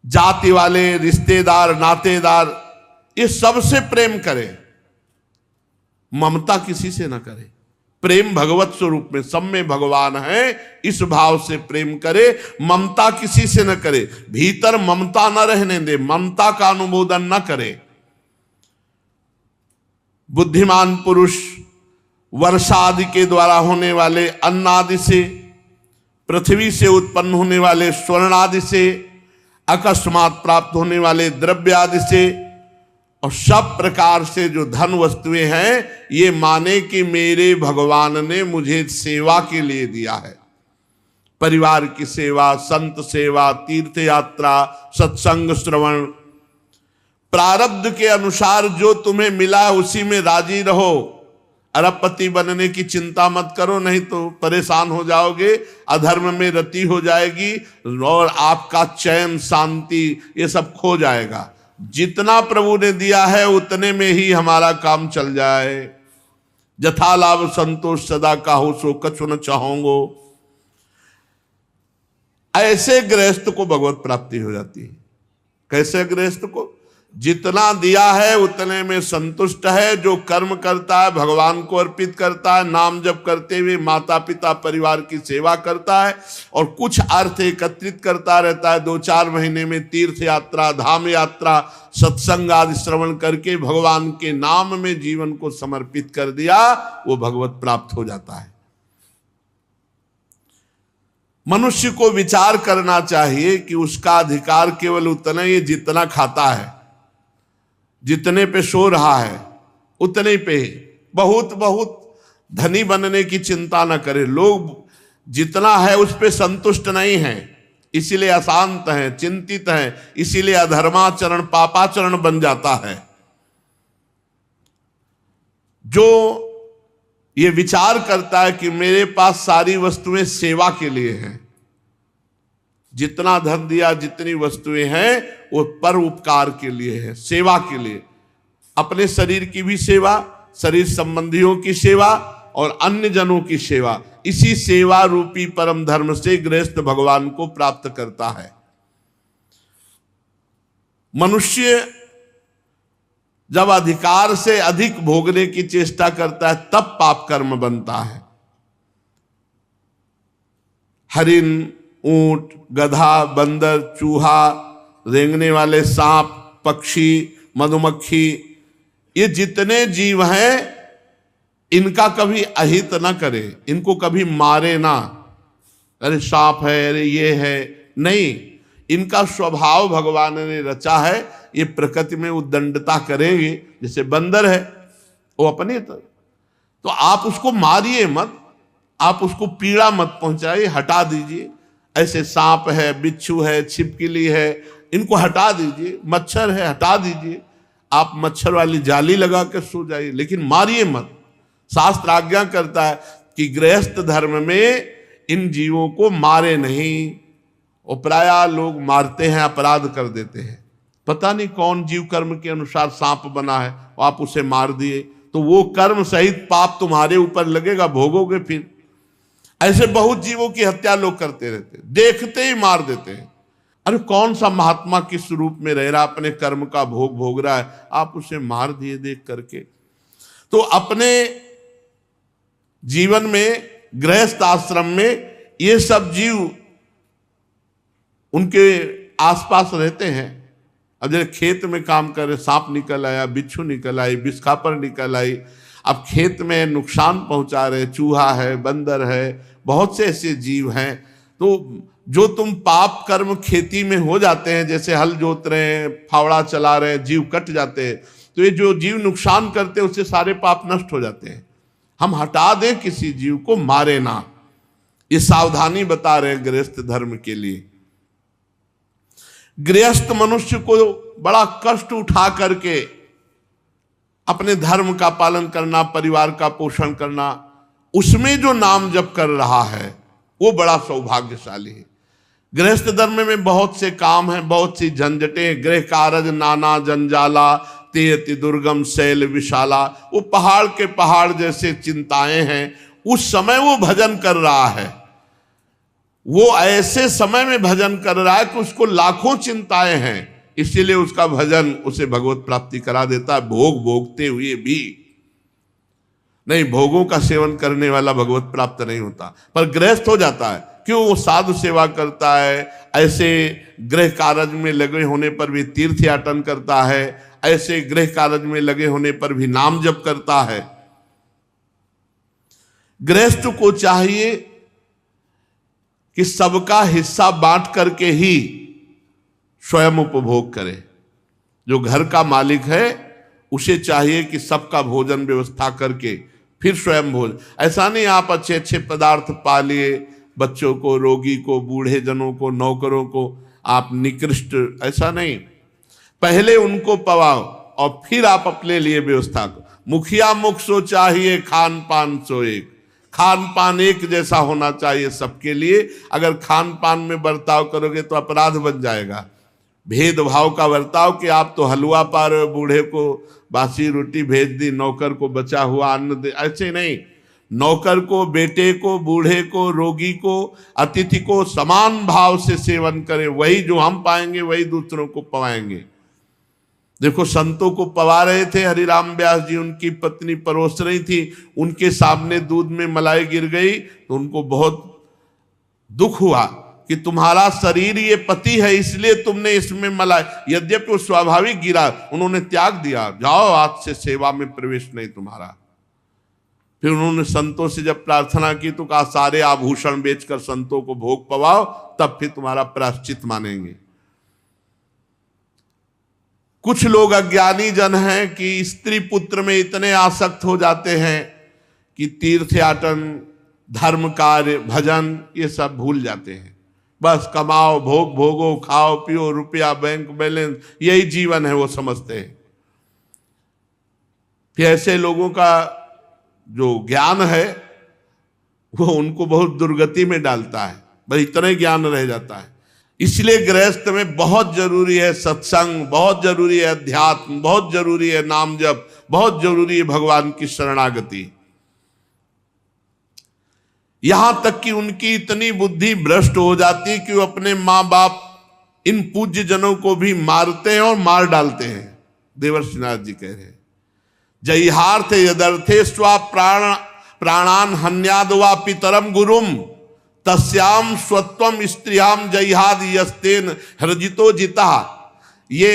जाति वाले, रिश्तेदार, नातेदार, ये सबसे प्रेम करे, ममता किसी से ना करे। प्रेम भगवत स्वरूप में, सब में भगवान है, इस भाव से प्रेम करे, ममता किसी से न करे। भीतर ममता न रहने दे, ममता का अनुमोदन न करे। बुद्धिमान पुरुष वर्षा आदि के द्वारा होने वाले अन्न आदि से, पृथ्वी से उत्पन्न होने वाले स्वर्ण आदि से, अकस्मात प्राप्त होने वाले द्रव्य आदि से और सब प्रकार से जो धन वस्तुएं हैं, ये माने कि मेरे भगवान ने मुझे सेवा के लिए दिया है। परिवार की सेवा, संत सेवा, तीर्थ यात्रा, सत्संग श्रवण, प्रारब्ध के अनुसार जो तुम्हें मिला उसी में राजी रहो। अरबपति बनने की चिंता मत करो, नहीं तो परेशान हो जाओगे, अधर्म में रति हो जाएगी और आपका चैन, शांति ये सब खो जाएगा। जितना प्रभु ने दिया है उतने में ही हमारा काम चल जाए। जथा लाभ संतोष सदा काहू सो कछु न चाहोंगो। ऐसे गृहस्थ को भगवत प्राप्ति हो जाती है। कैसे गृहस्थ को? जितना दिया है उतने में संतुष्ट है, जो कर्म करता है भगवान को अर्पित करता है, नाम जप करते हुए माता पिता परिवार की सेवा करता है और कुछ अर्थ एकत्रित करता रहता है। 2-4 महीने में तीर्थ यात्रा, धाम यात्रा, सत्संग आदि श्रवण करके भगवान के नाम में जीवन को समर्पित कर दिया, वो भगवत प्राप्त हो जाता है। मनुष्य को विचार करना चाहिए कि उसका अधिकार केवल उतना ही जितना खाता है, जितने पे सो रहा है उतने पे। बहुत बहुत धनी बनने की चिंता न करे। लोग जितना है उस पे संतुष्ट नहीं है, इसीलिए अशांत हैं, चिंतित हैं, इसीलिए अधर्माचरण पापाचरण बन जाता है। जो ये विचार करता है कि मेरे पास सारी वस्तुएं सेवा के लिए हैं, जितना धन दिया, जितनी वस्तुएं हैं वो पर उपकार के लिए है, सेवा के लिए। अपने शरीर की भी सेवा, शरीर संबंधियों की सेवा और अन्य जनों की सेवा, इसी सेवा रूपी परम धर्म से गृहस्थ भगवान को प्राप्त करता है। मनुष्य जब अधिकार से अधिक भोगने की चेष्टा करता है तब पाप कर्म बनता है। हरिन, ऊंट, गधा, बंदर, चूहा, रेंगने वाले सांप, पक्षी, मधुमक्खी, ये जितने जीव हैं इनका कभी अहित ना करे, इनको कभी मारे ना। अरे सांप है, अरे ये है, नहीं। इनका स्वभाव भगवान ने रचा है, ये प्रकृति में उद्दंडता करेंगे। जैसे बंदर है वो अपने तो आप उसको मारिए मत, आप उसको पीड़ा मत पहुंचाइए, हटा दीजिए। ऐसे सांप है, बिच्छू है, छिपकली है, इनको हटा दीजिए। मच्छर है, हटा दीजिए। आप मच्छर वाली जाली लगा के सो जाइए, लेकिन मारिए मत। शास्त्र आज्ञा करता है कि गृहस्थ धर्म में इन जीवों को मारे नहीं। और प्रायः लोग मारते हैं, अपराध कर देते हैं। पता नहीं कौन जीव कर्म के अनुसार सांप बना है, आप उसे मार दिए तो वो कर्म सहित पाप तुम्हारे ऊपर लगेगा, भोगोगे फिर। ऐसे बहुत जीवों की हत्या लोग करते रहते हैं, देखते ही मार देते हैं। अरे कौन सा महात्मा किस रूप में रह रहा, अपने कर्म का भोग भोग रहा है, आप उसे मार दिए देख करके। तो अपने जीवन में गृहस्थ आश्रम में ये सब जीव उनके आसपास रहते हैं। अब जैसे खेत में काम करे, सांप निकल आया, बिच्छू निकल आई, बिस्खापर निकल आई, अब खेत में नुकसान पहुंचा रहे, चूहा है, बंदर है, बहुत से ऐसे जीव हैं। तो जो तुम पाप कर्म खेती में हो जाते हैं, जैसे हल जोत रहे हैं, फावड़ा चला रहे हैं, जीव कट जाते हैं, तो ये जो जीव नुकसान करते हैं उससे सारे पाप नष्ट हो जाते हैं। हम हटा दें, किसी जीव को मारे ना, ये सावधानी बता रहे हैं गृहस्थ धर्म के लिए। गृहस्थ मनुष्य को बड़ा कष्ट उठा करके अपने धर्म का पालन करना, परिवार का पोषण करना, उसमें जो नाम जप कर रहा है वो बड़ा सौभाग्यशाली है। गृहस्थ धर्म में बहुत से काम हैं, बहुत सी झंझटें। गृह कारज नाना जंजाला, ते अति दुर्गम शैल विशाला। वो पहाड़ के पहाड़ जैसे चिंताएं हैं। उस समय वो भजन कर रहा है, वो ऐसे समय में भजन कर रहा है कि उसको लाखों चिंताएं हैं, इसीलिए उसका भजन उसे भगवत प्राप्ति करा देता है, भोग भोगते हुए भी। नहीं, भोगों का सेवन करने वाला भगवत प्राप्त नहीं होता, पर गृहस्थ हो जाता है। क्यों? वो साधु सेवा करता है, ऐसे गृह कार्य में लगे होने पर भी तीर्थ याटन करता है, ऐसे गृह कार्य में लगे होने पर भी नाम जप करता है। गृहस्थ को चाहिए कि सबका हिस्सा बांट करके ही स्वयं उपभोग करे। जो घर का मालिक है उसे चाहिए कि सबका भोजन व्यवस्था करके फिर स्वयं भोजन। ऐसा नहीं आप अच्छे अच्छे पदार्थ पालिए, बच्चों को, रोगी को, बूढ़े जनों को, नौकरों को आप निकृष्ट, ऐसा नहीं। पहले उनको पवाओ और फिर आप अपने लिए व्यवस्था करो। मुखिया मुख सो चाहिए, खान पान सो एक। खान पान एक जैसा होना चाहिए सबके लिए। अगर खान पान में बर्ताव करोगे तो अपराध बन जाएगा। भेदभाव का बर्ताव कि आप तो हलवा पा रहे हो, बूढ़े को बासी रोटी भेज दी, नौकर को बचा हुआ अन्न दे, ऐसे नहीं। नौकर को, बेटे को, बूढ़े को, रोगी को, अतिथि को समान भाव से सेवन करें। वही जो हम पाएंगे वही दूसरों को पवाएंगे। देखो, संतों को पवा रहे थे हरिराम व्यास जी, उनकी पत्नी परोस रही थी, उनके सामने दूध में मलाई गिर गई तो उनको बहुत दुख हुआ कि तुम्हारा शरीर ये पति है इसलिए तुमने इसमें मलाई, यद्यपि वो स्वाभाविक गिरा, उन्होंने त्याग दिया, जाओ आज से सेवा में प्रवेश नहीं तुम्हारा। फिर उन्होंने संतों से जब प्रार्थना की तो कहा सारे आभूषण बेचकर संतों को भोग पवाओ, तब फिर तुम्हारा प्रायश्चित मानेंगे। कुछ लोग अज्ञानी जन हैं कि स्त्री पुत्र में इतने आसक्त हो जाते हैं कि तीर्थ याटन, धर्म कार्य, भजन ये सब भूल जाते हैं। बस कमाओ, भोग भोगो, खाओ पियो, रुपया बैंक बैलेंस, यही जीवन है वो समझते हैं। फिर ऐसे लोगों का जो ज्ञान है वो उनको बहुत दुर्गति में डालता है, बस इतना ज्ञान रह जाता है। इसलिए गृहस्थ में बहुत जरूरी है सत्संग, बहुत जरूरी है अध्यात्म, बहुत जरूरी है नाम जप, बहुत जरूरी है भगवान की शरणागति। यहां तक कि उनकी इतनी बुद्धि भ्रष्ट हो जाती कि वो अपने माँ बाप, इन पूज्य जनों को भी मारते हैं और मार डालते हैं। देवर्षि नारद जी कह रहे हैं, जयहार्थ यदर्थे स्वा प्राणान हन्याद वा पितरम गुरुम तस्याम स्वत्वम स्त्रियाम जयहाद यस्तेन हृजितो जिता। ये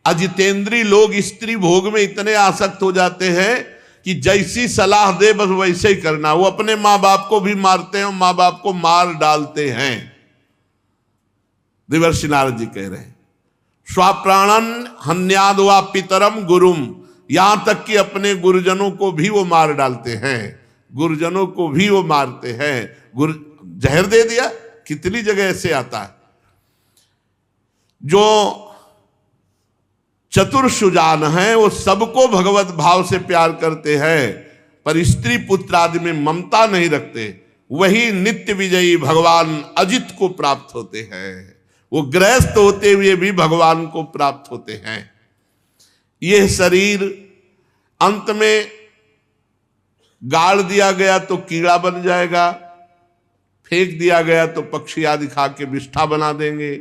अजितेंद्री लोग स्त्री भोग में इतने आसक्त हो जाते हैं कि जैसी सलाह दे बस वैसे ही करना। वो अपने माँ बाप को भी मारते हैं और माँ बाप को मार डालते हैं। देवर्षि नारद जी कह रहे हैं स्वाप्राणन हन्याद वा पितरम गुरुम, यहां तक कि अपने गुरुजनों को भी वो मार डालते हैं, गुरुजनों को भी वो मारते हैं। गुरु जहर दे दिया, कितनी जगह ऐसे आता है। जो चतुर सुजान हैं वो सबको भगवत भाव से प्यार करते हैं, पर स्त्री पुत्र आदि में ममता नहीं रखते, वही नित्य विजयी भगवान अजित को प्राप्त होते हैं। वो गृहस्थ होते हुए भी भगवान को प्राप्त होते हैं। यह शरीर अंत में गाड़ दिया गया तो कीड़ा बन जाएगा, फेंक दिया गया तो पक्षी आदि खा के विष्ठा बना देंगे,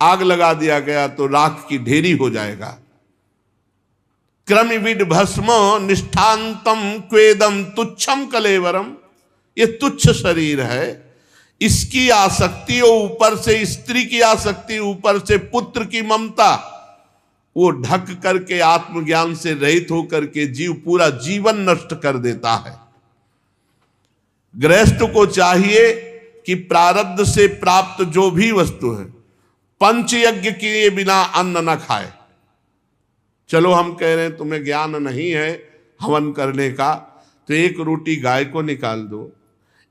आग लगा दिया गया तो राख की ढेरी हो जाएगा। क्रमिविड भस्म निष्ठांतम क्वेदम तुच्छम कलेवरम, ये तुच्छ शरीर है, इसकी आसक्ति और ऊपर से स्त्री की आसक्ति, ऊपर से पुत्र की ममता, वो ढक करके आत्मज्ञान से रहित होकर के जीव पूरा जीवन नष्ट कर देता है। गृहस्थ को चाहिए कि प्रारब्ध से प्राप्त जो भी वस्तु है पंच यज्ञ किए बिना अन्न न खाए। चलो हम कह रहे हैं तुम्हें ज्ञान नहीं है हवन करने का, तो एक रोटी गाय को निकाल दो,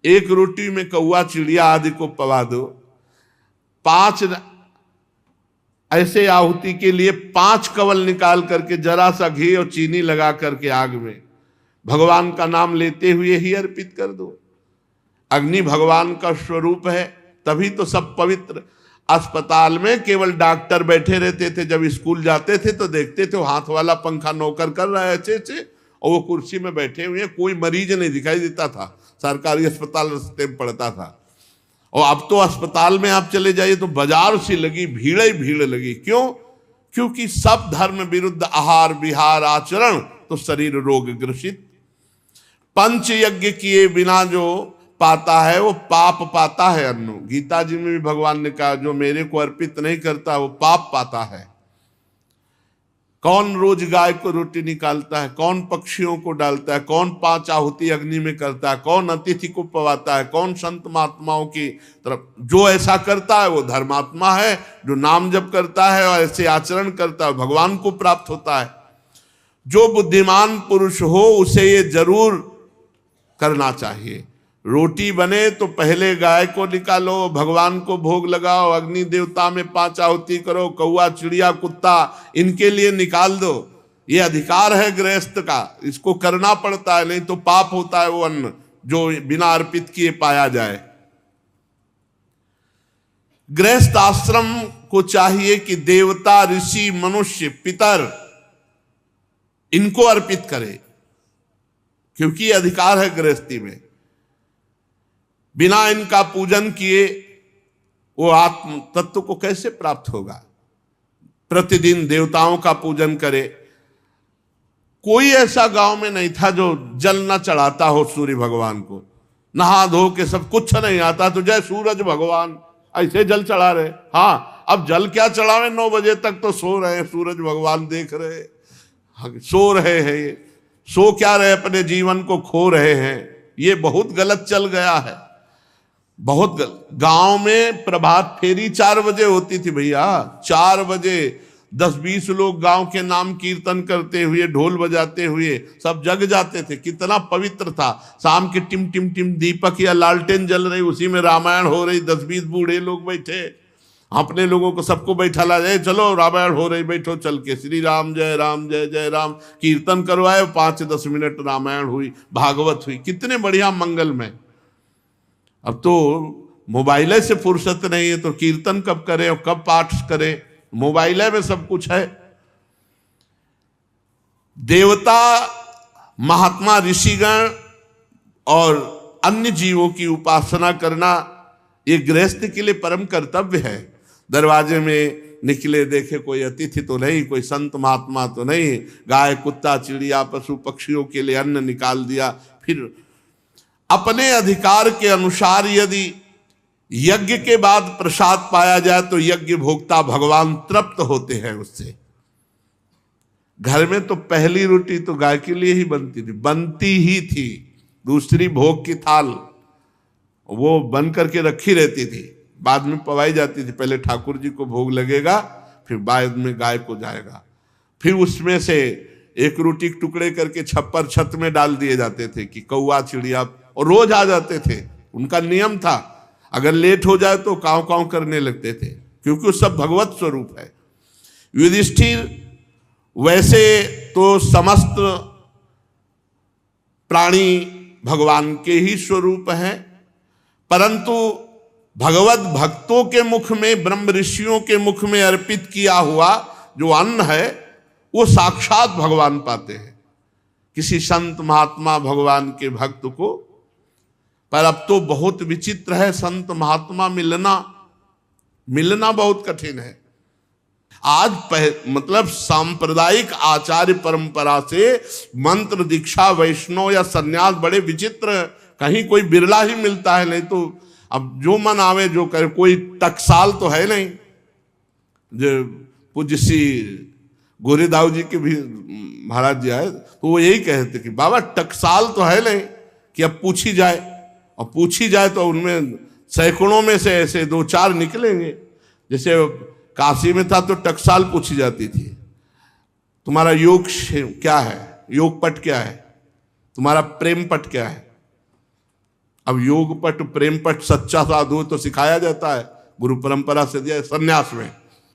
एक रोटी में कौवा चिड़िया आदि को पवा दो, 5 ऐसे आहुति के लिए 5 कवल निकाल करके जरा सा घी और चीनी लगा करके आग में भगवान का नाम लेते हुए ही अर्पित कर दो। अग्नि भगवान का स्वरूप है, तभी तो सब पवित्र। अस्पताल में केवल डॉक्टर बैठे रहते थे, जब स्कूल जाते थे तो देखते थे वो हाथ वाला पंखा नौकर कर रहा है अच्छे से, और वो कुर्सी में बैठे हुए हैं, कोई मरीज नहीं दिखाई देता था। सरकारी अस्पताल रास्ते में पड़ता था। और अब तो अस्पताल में आप चले जाइए तो बाजार सी लगी, भीड़ ही भीड़ लगी। क्यों? क्योंकि सब धर्म विरुद्ध आहार विहार आचरण तो शरीर रोग ग्रसित। पंच यज्ञ किए बिना जो पाता है वो पाप पाता है। अन्न गीता जी में भी भगवान ने कहा जो मेरे को अर्पित नहीं करता वो पाप पाता है। कौन रोज गाय को रोटी निकालता है, कौन पक्षियों को डालता है, कौन 5 आहुति अग्नि में करता है, कौन अतिथि को पवाता है, कौन संत महात्माओं की तरफ, जो ऐसा करता है वो धर्मात्मा है। जो नाम जप करता है और ऐसे आचरण करता है भगवान को प्राप्त होता है। जो बुद्धिमान पुरुष हो उसे ये जरूर करना चाहिए। रोटी बने तो पहले गाय को निकालो, भगवान को भोग लगाओ, अग्नि देवता में 5 आहुति करो, कौवा चिड़िया कुत्ता इनके लिए निकाल दो। ये अधिकार है गृहस्थ का, इसको करना पड़ता है, नहीं तो पाप होता है वो अन्न जो बिना अर्पित किए पाया जाए। गृहस्थ आश्रम को चाहिए कि देवता ऋषि मनुष्य पितर इनको अर्पित करे, क्योंकि अधिकार है गृहस्थी में। बिना इनका पूजन किए वो आत्म तत्व को कैसे प्राप्त होगा। प्रतिदिन देवताओं का पूजन करे। कोई ऐसा गांव में नहीं था जो जल न चढ़ाता हो सूर्य भगवान को, नहा धो के सब कुछ नहीं आता तो जय सूरज भगवान ऐसे जल चढ़ा रहे। हाँ, अब जल क्या चढ़ावे, 9 बजे तक तो सो रहे हैं, सूरज भगवान देख रहे, सो रहे हैं, सो क्या रहे, अपने जीवन को खो रहे हैं। ये बहुत गलत चल गया है, बहुत गलत। गांव में प्रभात फेरी 4 बजे होती थी भैया, 4 बजे 10-20 लोग गांव के नाम कीर्तन करते हुए, ढोल बजाते हुए सब जग जाते थे। कितना पवित्र था। शाम के टिम टिम टिम दीपक या लालटेन जल रही, उसी में रामायण हो रही, 10-20 बूढ़े लोग बैठे, अपने लोगों को सबको बैठा ला जाए, चलो रामायण हो रही, बैठो चल के, श्री राम जय जय राम कीर्तन करवाए, 5-10 मिनट रामायण हुई, भागवत हुई, कितने बढ़िया मंगल में। अब तो मोबाइल से फुर्सत नहीं है, तो कीर्तन कब करें और कब पाठ करें, मोबाइल में सब कुछ है। देवता महात्मा ऋषिगण और अन्य जीवों की उपासना करना ये गृहस्थ के लिए परम कर्तव्य है। दरवाजे में निकले, देखे कोई अतिथि तो नहीं, कोई संत महात्मा तो नहीं, गाय कुत्ता चिड़िया पशु पक्षियों के लिए अन्न निकाल दिया। फिर अपने अधिकार के अनुसार यदि यज्ञ के बाद प्रसाद पाया जाए तो यज्ञ भोक्ता भगवान तृप्त होते हैं उससे। घर में तो पहली रोटी तो गाय के लिए ही बनती ही थी। दूसरी भोग की थाल वो बन करके रखी रहती थी, बाद में पवाई जाती थी। पहले ठाकुर जी को भोग लगेगा, फिर बाद में गाय को जाएगा। फिर उसमें से एक रोटी के टुकड़े करके छप्पर छत में डाल दिए जाते थे कि कौआ चिड़िया, और रोज आ जाते थे। उनका नियम था, अगर लेट हो जाए तो काव काव करने लगते थे, क्योंकि वो सब भगवत स्वरूप है। युधिष्ठिर वैसे तो समस्त प्राणी भगवान के ही स्वरूप है, परंतु भगवत भक्तों के मुख में, ब्रह्म ऋषियों के मुख में अर्पित किया हुआ जो अन्न है वो साक्षात भगवान पाते हैं, किसी संत महात्मा भगवान के भक्त को। पर अब तो बहुत विचित्र है, संत महात्मा मिलना बहुत कठिन है। आज मतलब सांप्रदायिक आचार्य परंपरा से मंत्र दीक्षा, वैष्णव या सन्यास बड़े विचित्र, कहीं कोई बिरला ही मिलता है, नहीं तो अब जो मन आवे जो करे। कोई टकसाल तो है नहीं, जो पूज्य श्री गोरेदाव जी के भी महाराज जी आए तो वो यही कहते कि बाबा टकसाल तो है नहीं कि अब पूछी जाए, और पूछी जाए तो उनमें सैकड़ों में से ऐसे दो चार निकलेंगे। जैसे काशी में था तो टकसाल पूछी जाती थी, तुम्हारा योग क्या है, योग पट क्या है, तुम्हारा प्रेम पट क्या है। अब योग पट प्रेम पट सच्चा साधु तो सिखाया जाता है, गुरु परंपरा से दिया। सन्यास में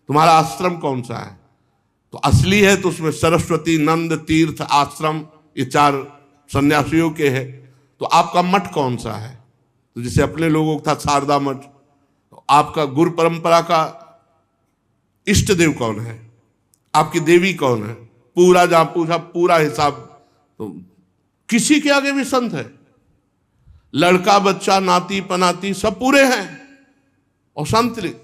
तुम्हारा आश्रम कौन सा है, तो असली है तो उसमें सरस्वती, नंद, तीर्थ आश्रम, ये चार सन्यासियों के है। तो आपका मठ कौन सा है, तो जैसे अपने लोगों का था शारदा मठ, तो आपका गुरु परंपरा का इष्ट देव कौन है, आपकी देवी कौन है, पूरा जहां पूछा पूरा हिसाब। तो किसी के आगे भी संत है, लड़का बच्चा नाती पनाती सब पूरे हैं और संत।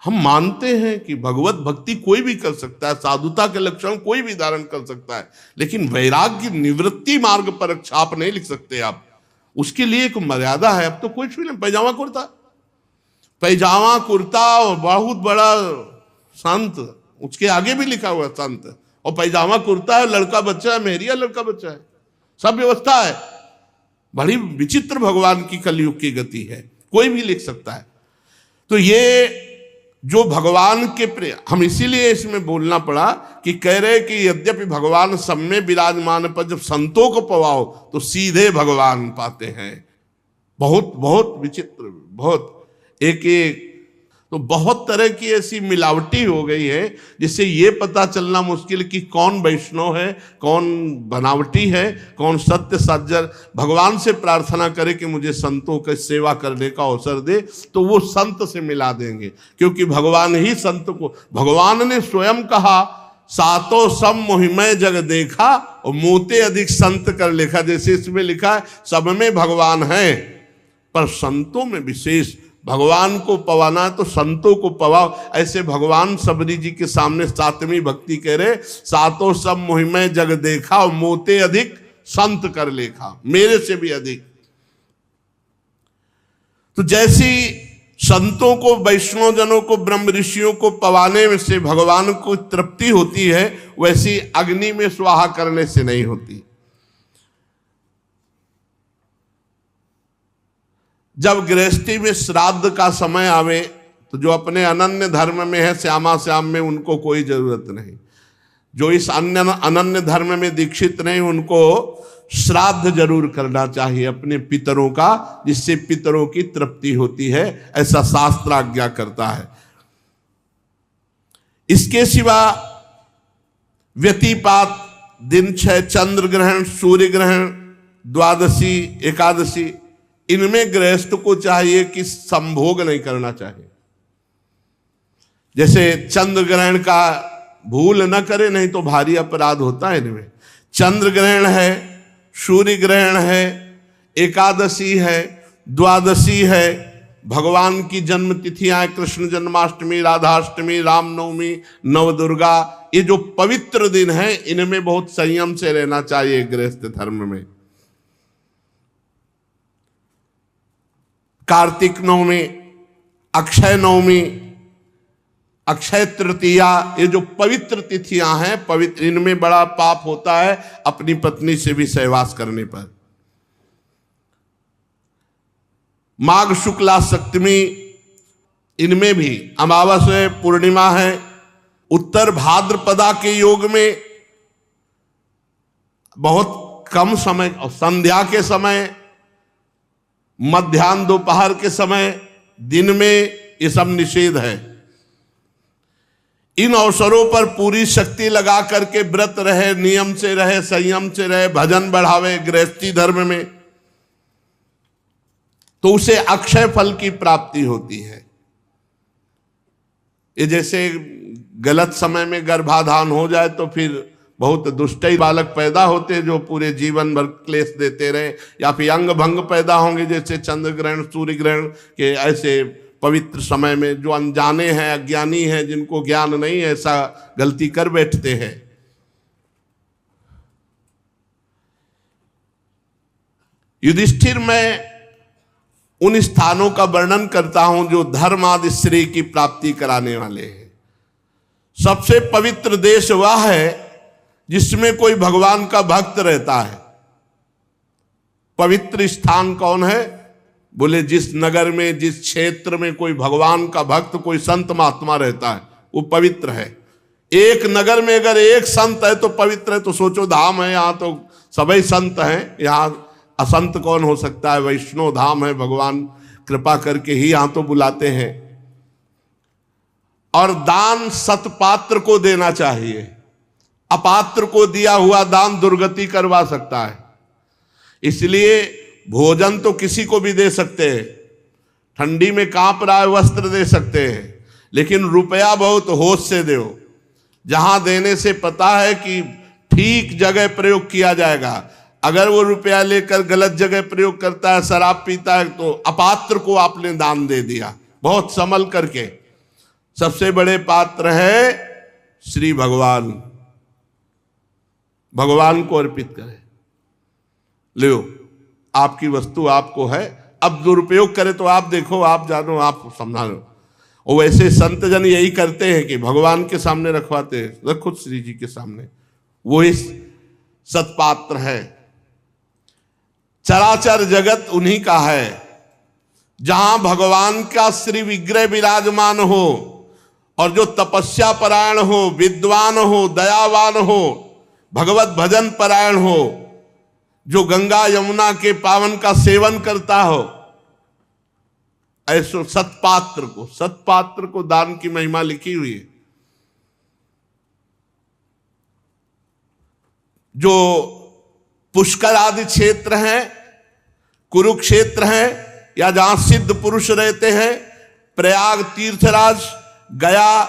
हम मानते हैं कि भगवत भक्ति कोई भी कर सकता है, साधुता के लक्षण कोई भी धारण कर सकता है, लेकिन वैराग्य निवृत्ति मार्ग पर छाप नहीं लिख सकते आप। उसके लिए एक मर्यादा है। अब तो कुछ भी नहीं, पैजामा कुर्ता और बहुत बड़ा संत, उसके आगे भी लिखा हुआ संत, और पैजामा कुर्ता है, लड़का बच्चा है, मेहरिया लड़का बच्चा है, सब व्यवस्था है। बड़ी विचित्र भगवान की कलयुग की गति है, कोई भी लिख सकता है। तो ये जो भगवान के प्रिय, हम इसीलिए इसमें बोलना पड़ा कि कह रहे कि यद्यपि भगवान सब में विराजमान, पर जब संतों को पवाओ तो सीधे भगवान पाते हैं। बहुत बहुत विचित्र, बहुत एक तो बहुत तरह की ऐसी मिलावटी हो गई है जिससे ये पता चलना मुश्किल कि कौन वैष्णव है, कौन बनावटी है, कौन सत्य सज्जन। भगवान से प्रार्थना करे कि मुझे संतों की सेवा करने का अवसर दे, तो वो संत से मिला देंगे, क्योंकि भगवान ही संत को, भगवान ने स्वयं कहा सातों सब मोहिमय जग देखा और मोते अधिक संत कर लिखा। जैसे इसमें लिखा है सब में भगवान है, पर संतों में विशेष। भगवान को पवाना तो संतों को पवाओ। ऐसे भगवान सबरी जी के सामने सातवीं भक्ति कह रहे सातों सब मोहिमय जग देखा और मोते अधिक संत कर लेखा, मेरे से भी अधिक। तो जैसी संतों को, वैष्णव जनों को, ब्रह्म ऋषियों को पवाने में से भगवान को तृप्ति होती है, वैसी अग्नि में स्वाहा करने से नहीं होती। जब गृहस्थी में श्राद्ध का समय आवे तो जो अपने अनन्य धर्म में है, श्यामा श्याम में, उनको कोई जरूरत नहीं। जो इस अनन्य धर्म में दीक्षित नहीं, उनको श्राद्ध जरूर करना चाहिए अपने पितरों का, जिससे पितरों की तृप्ति होती है, ऐसा शास्त्र आज्ञा करता है। इसके सिवा व्यतिपात, दिन 6, चंद्र ग्रहण, सूर्य ग्रहण, द्वादशी, एकादशी, इनमें गृहस्थ को चाहिए कि संभोग नहीं करना चाहिए। जैसे चंद्र ग्रहण का भूल न करे, नहीं तो भारी अपराध होता है इनमें। चंद्र ग्रहण है, सूर्य ग्रहण है, एकादशी है, द्वादशी है, भगवान की जन्म तिथियां, कृष्ण जन्माष्टमी, राधाष्टमी, रामनवमी, नवदुर्गा, ये जो पवित्र दिन है, इनमें बहुत संयम से रहना चाहिए गृहस्थ धर्म में। कार्तिक नवमी, अक्षय नवमी, अक्षय तृतीया, ये जो पवित्र तिथियां हैं, पवित्र, इनमें बड़ा पाप होता है अपनी पत्नी से भी सहवास करने पर। माघ शुक्ला सप्तमी, इनमें भी अमावस्या है, पूर्णिमा है। उत्तर भाद्रपदा के योग में बहुत कम समय, और संध्या के समय, मध्याह्न दोपहर के समय, दिन में, ये सब निषेध है। इन अवसरों पर पूरी शक्ति लगा करके व्रत रहे, नियम से रहे, संयम से रहे, भजन बढ़ावे गृहस्थी धर्म में, तो उसे अक्षय फल की प्राप्ति होती है। ये जैसे गलत समय में गर्भाधान हो जाए तो फिर बहुत दुष्ट बालक पैदा होते जो पूरे जीवन भर क्लेश देते रहे, या फिर अंग भंग पैदा होंगे जैसे चंद्र ग्रहण, सूर्य ग्रहण के ऐसे पवित्र समय में जो अनजाने हैं, अज्ञानी हैं, जिनको ज्ञान नहीं है, ऐसा गलती कर बैठते हैं। युधिष्ठिर में उन स्थानों का वर्णन करता हूं जो धर्म आदि श्रेय की प्राप्ति कराने वाले हैं। सबसे पवित्र देश वह है जिसमें कोई भगवान का भक्त रहता है। पवित्र स्थान कौन है? बोले जिस नगर में, जिस क्षेत्र में कोई भगवान का भक्त, कोई संत महात्मा रहता है, वो पवित्र है। एक नगर में अगर एक संत है तो पवित्र है। तो सोचो, धाम है, यहाँ तो सभी संत हैं, यहाँ असंत कौन हो सकता है? वैष्णव धाम है, भगवान कृपा करके ही यहां तो बुलाते हैं। और दान सतपात्र को देना चाहिए, अपात्र को दिया हुआ दान दुर्गति करवा सकता है। इसलिए भोजन तो किसी को भी दे सकते हैं, ठंडी में कांप रहा है वस्त्र दे सकते हैं, लेकिन रुपया बहुत होश से दो, जहां देने से पता है कि ठीक जगह प्रयोग किया जाएगा। अगर वो रुपया लेकर गलत जगह प्रयोग करता है, शराब पीता है, तो अपात्र को आपने दान दे दिया, बहुत संभल करके। सबसे बड़े पात्र है श्री भगवान, भगवान को अर्पित करें। लो, आपकी वस्तु आपको है, अब दुरुपयोग करे तो आप देखो, आप जानो, आप संभालो। और वैसे संत जन यही करते हैं कि भगवान के सामने रखवाते हैं, रखो श्री जी के सामने, वो इस सतपात्र है। चराचर जगत उन्हीं का है। जहां भगवान का श्री विग्रह विराजमान हो और जो तपस्या परायण हो, विद्वान हो, दयावान हो, भगवत भजन परायण हो, जो गंगा यमुना के पावन का सेवन करता हो, ऐसो सतपात्र को दान की महिमा लिखी हुई है। जो पुष्कर आदि क्षेत्र हैं, कुरुक्षेत्र हैं, या जहां सिद्ध पुरुष रहते हैं, प्रयाग तीर्थराज, गया,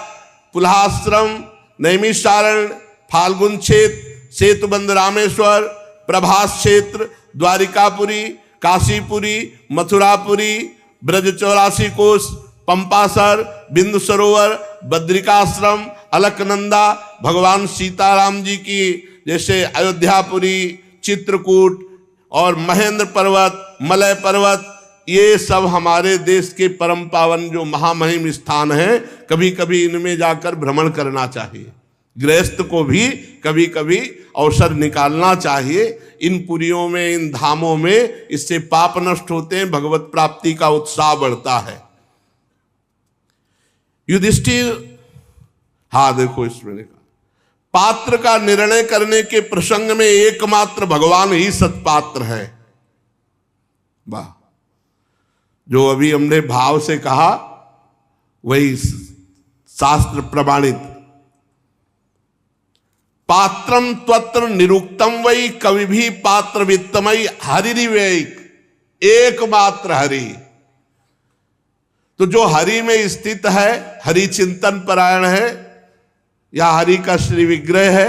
पुल्हाश्रम, नैमिषारण्य, फाल्गुन क्षेत्र, सेतुबंध रामेश्वर, प्रभास क्षेत्र, द्वारिकापुरी, काशीपुरी, मथुरापुरी, ब्रज 84 कोस, पंपासर, बिंदु सरोवर, बद्रिकाश्रम, अलकनंदा, भगवान सीताराम जी की जैसे अयोध्यापुरी, चित्रकूट और महेंद्र पर्वत, मलय पर्वत, ये सब हमारे देश के परम पावन जो महामहिम स्थान हैं। कभी कभी इनमें जाकर भ्रमण करना चाहिए, गृहस्थ को भी कभी कभी अवसर निकालना चाहिए इन पुरियों में, इन धामों में। इससे पाप नष्ट होते हैं, भगवत प्राप्ति का उत्साह बढ़ता है। युधिष्ठिर, हाँ देखो इसमें लिखा, पात्र का निर्णय करने के प्रसंग में एकमात्र भगवान ही सतपात्र है। वाह, जो अभी हमने भाव से कहा वही शास्त्र प्रमाणित। पात्रम त्वत्र निरुक्तम वही कवि भी पात्र वित्तमयी हरिवैक, एकमात्र हरि। तो जो हरि में स्थित है, हरि चिंतन परायण है, या हरि का श्री विग्रह है,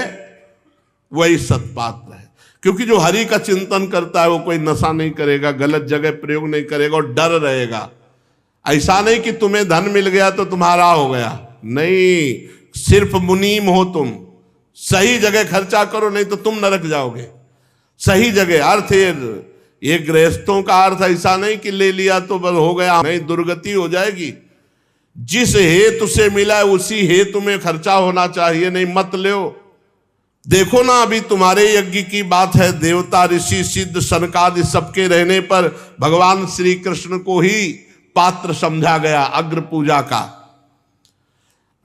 वही सतपात्र है। क्योंकि जो हरि का चिंतन करता है वो कोई नशा नहीं करेगा, गलत जगह प्रयोग नहीं करेगा और डर रहेगा। ऐसा नहीं कि तुम्हें धन मिल गया तो तुम्हारा हो गया, नहीं, सिर्फ मुनीम हो तुम, सही जगह खर्चा करो, नहीं तो तुम नरक जाओगे। सही जगह, अर्थ ये गृहस्थों का अर्थ ऐसा नहीं कि ले लिया तो बस हो गया, नहीं, दुर्गति हो जाएगी। जिस हेतु से मिला है उसी हेतु में खर्चा होना चाहिए, नहीं मत लो। देखो ना, अभी तुम्हारे यज्ञ की बात है, देवता ऋषि सिद्ध सनकादि सबके रहने पर भगवान श्री कृष्ण को ही पात्र समझा गया अग्र पूजा का।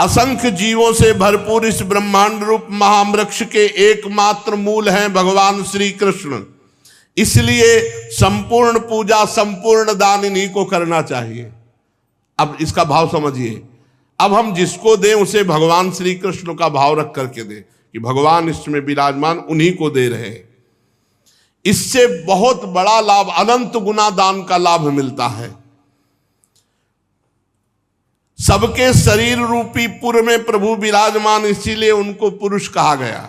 असंख्य जीवों से भरपूर इस ब्रह्मांड रूप महावृक्ष के एकमात्र मूल हैं भगवान श्री कृष्ण। इसलिए संपूर्ण पूजा, संपूर्ण दान इन्हीं को करना चाहिए। अब इसका भाव समझिए। अब हम जिसको दें उसे भगवान श्री कृष्ण का भाव रख करके दें कि भगवान इसमें विराजमान, उन्हीं को दे रहे हैं। इससे बहुत बड़ा लाभ, अनंत गुना दान का लाभ मिलता है। सबके शरीर रूपी पुर में प्रभु विराजमान, इसीलिए उनको पुरुष कहा गया।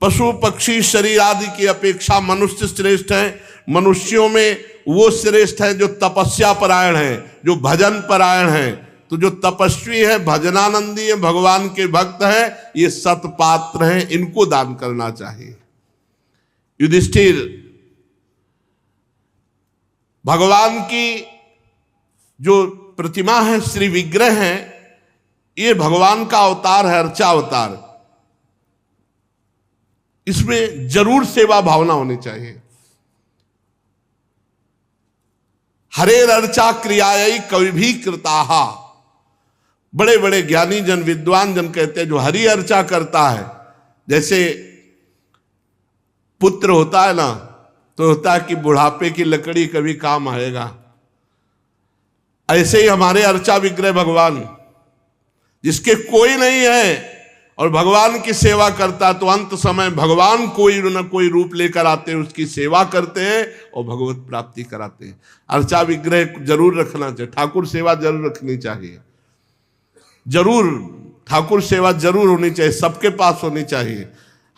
पशु पक्षी शरीर आदि की अपेक्षा मनुष्य श्रेष्ठ है। मनुष्यों में वो श्रेष्ठ है जो तपस्या परायण है, जो भजन परायण है। तो जो तपस्वी है, भजनानंदी है, भगवान के भक्त है, ये सतपात्र हैं, इनको दान करना चाहिए। युधिष्ठिर, भगवान की जो प्रतिमा है, श्री विग्रह है, ये भगवान का अवतार है, अर्चा अवतार। इसमें जरूर सेवा भावना होनी चाहिए। हरेर अर्चा क्रियायी कवि भी कृताहा। बड़े बड़े ज्ञानी जन, विद्वान जन कहते हैं जो हरि अर्चा करता है, जैसे पुत्र होता है ना, तो होता है कि बुढ़ापे की लकड़ी कभी काम आएगा। ऐसे ही हमारे अर्चा विग्रह भगवान, जिसके कोई नहीं है और भगवान की सेवा करता है, तो अंत समय भगवान कोई न कोई रूप लेकर आते हैं, उसकी सेवा करते हैं और भगवत प्राप्ति कराते हैं। अर्चा विग्रह जरूर रखना चाहिए, ठाकुर सेवा जरूर रखनी चाहिए, जरूर ठाकुर सेवा जरूर होनी चाहिए, सबके पास होनी चाहिए।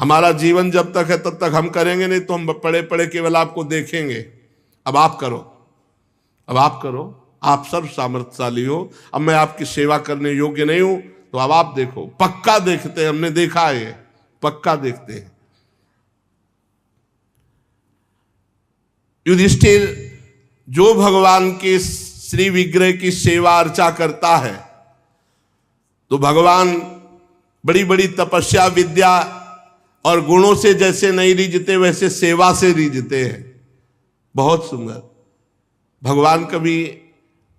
हमारा जीवन जब तक है तब तक हम करेंगे, नहीं तो हम पड़े पड़े केवल आपको देखेंगे। अब आप करो, अब आप करो, आप सर्व सामर्थ्यशाली हो। अब मैं आपकी सेवा करने योग्य नहीं हूं, तो अब आप देखो। पक्का देखते हैं, हमने देखा है, पक्का देखते हैं। युधिष्ठिर, जो भगवान के श्री विग्रह की सेवा अर्चा करता है, तो भगवान बड़ी बड़ी तपस्या, विद्या और गुणों से जैसे नहीं रीझते, वैसे सेवा से रीझते हैं। बहुत सुंदर। भगवान कभी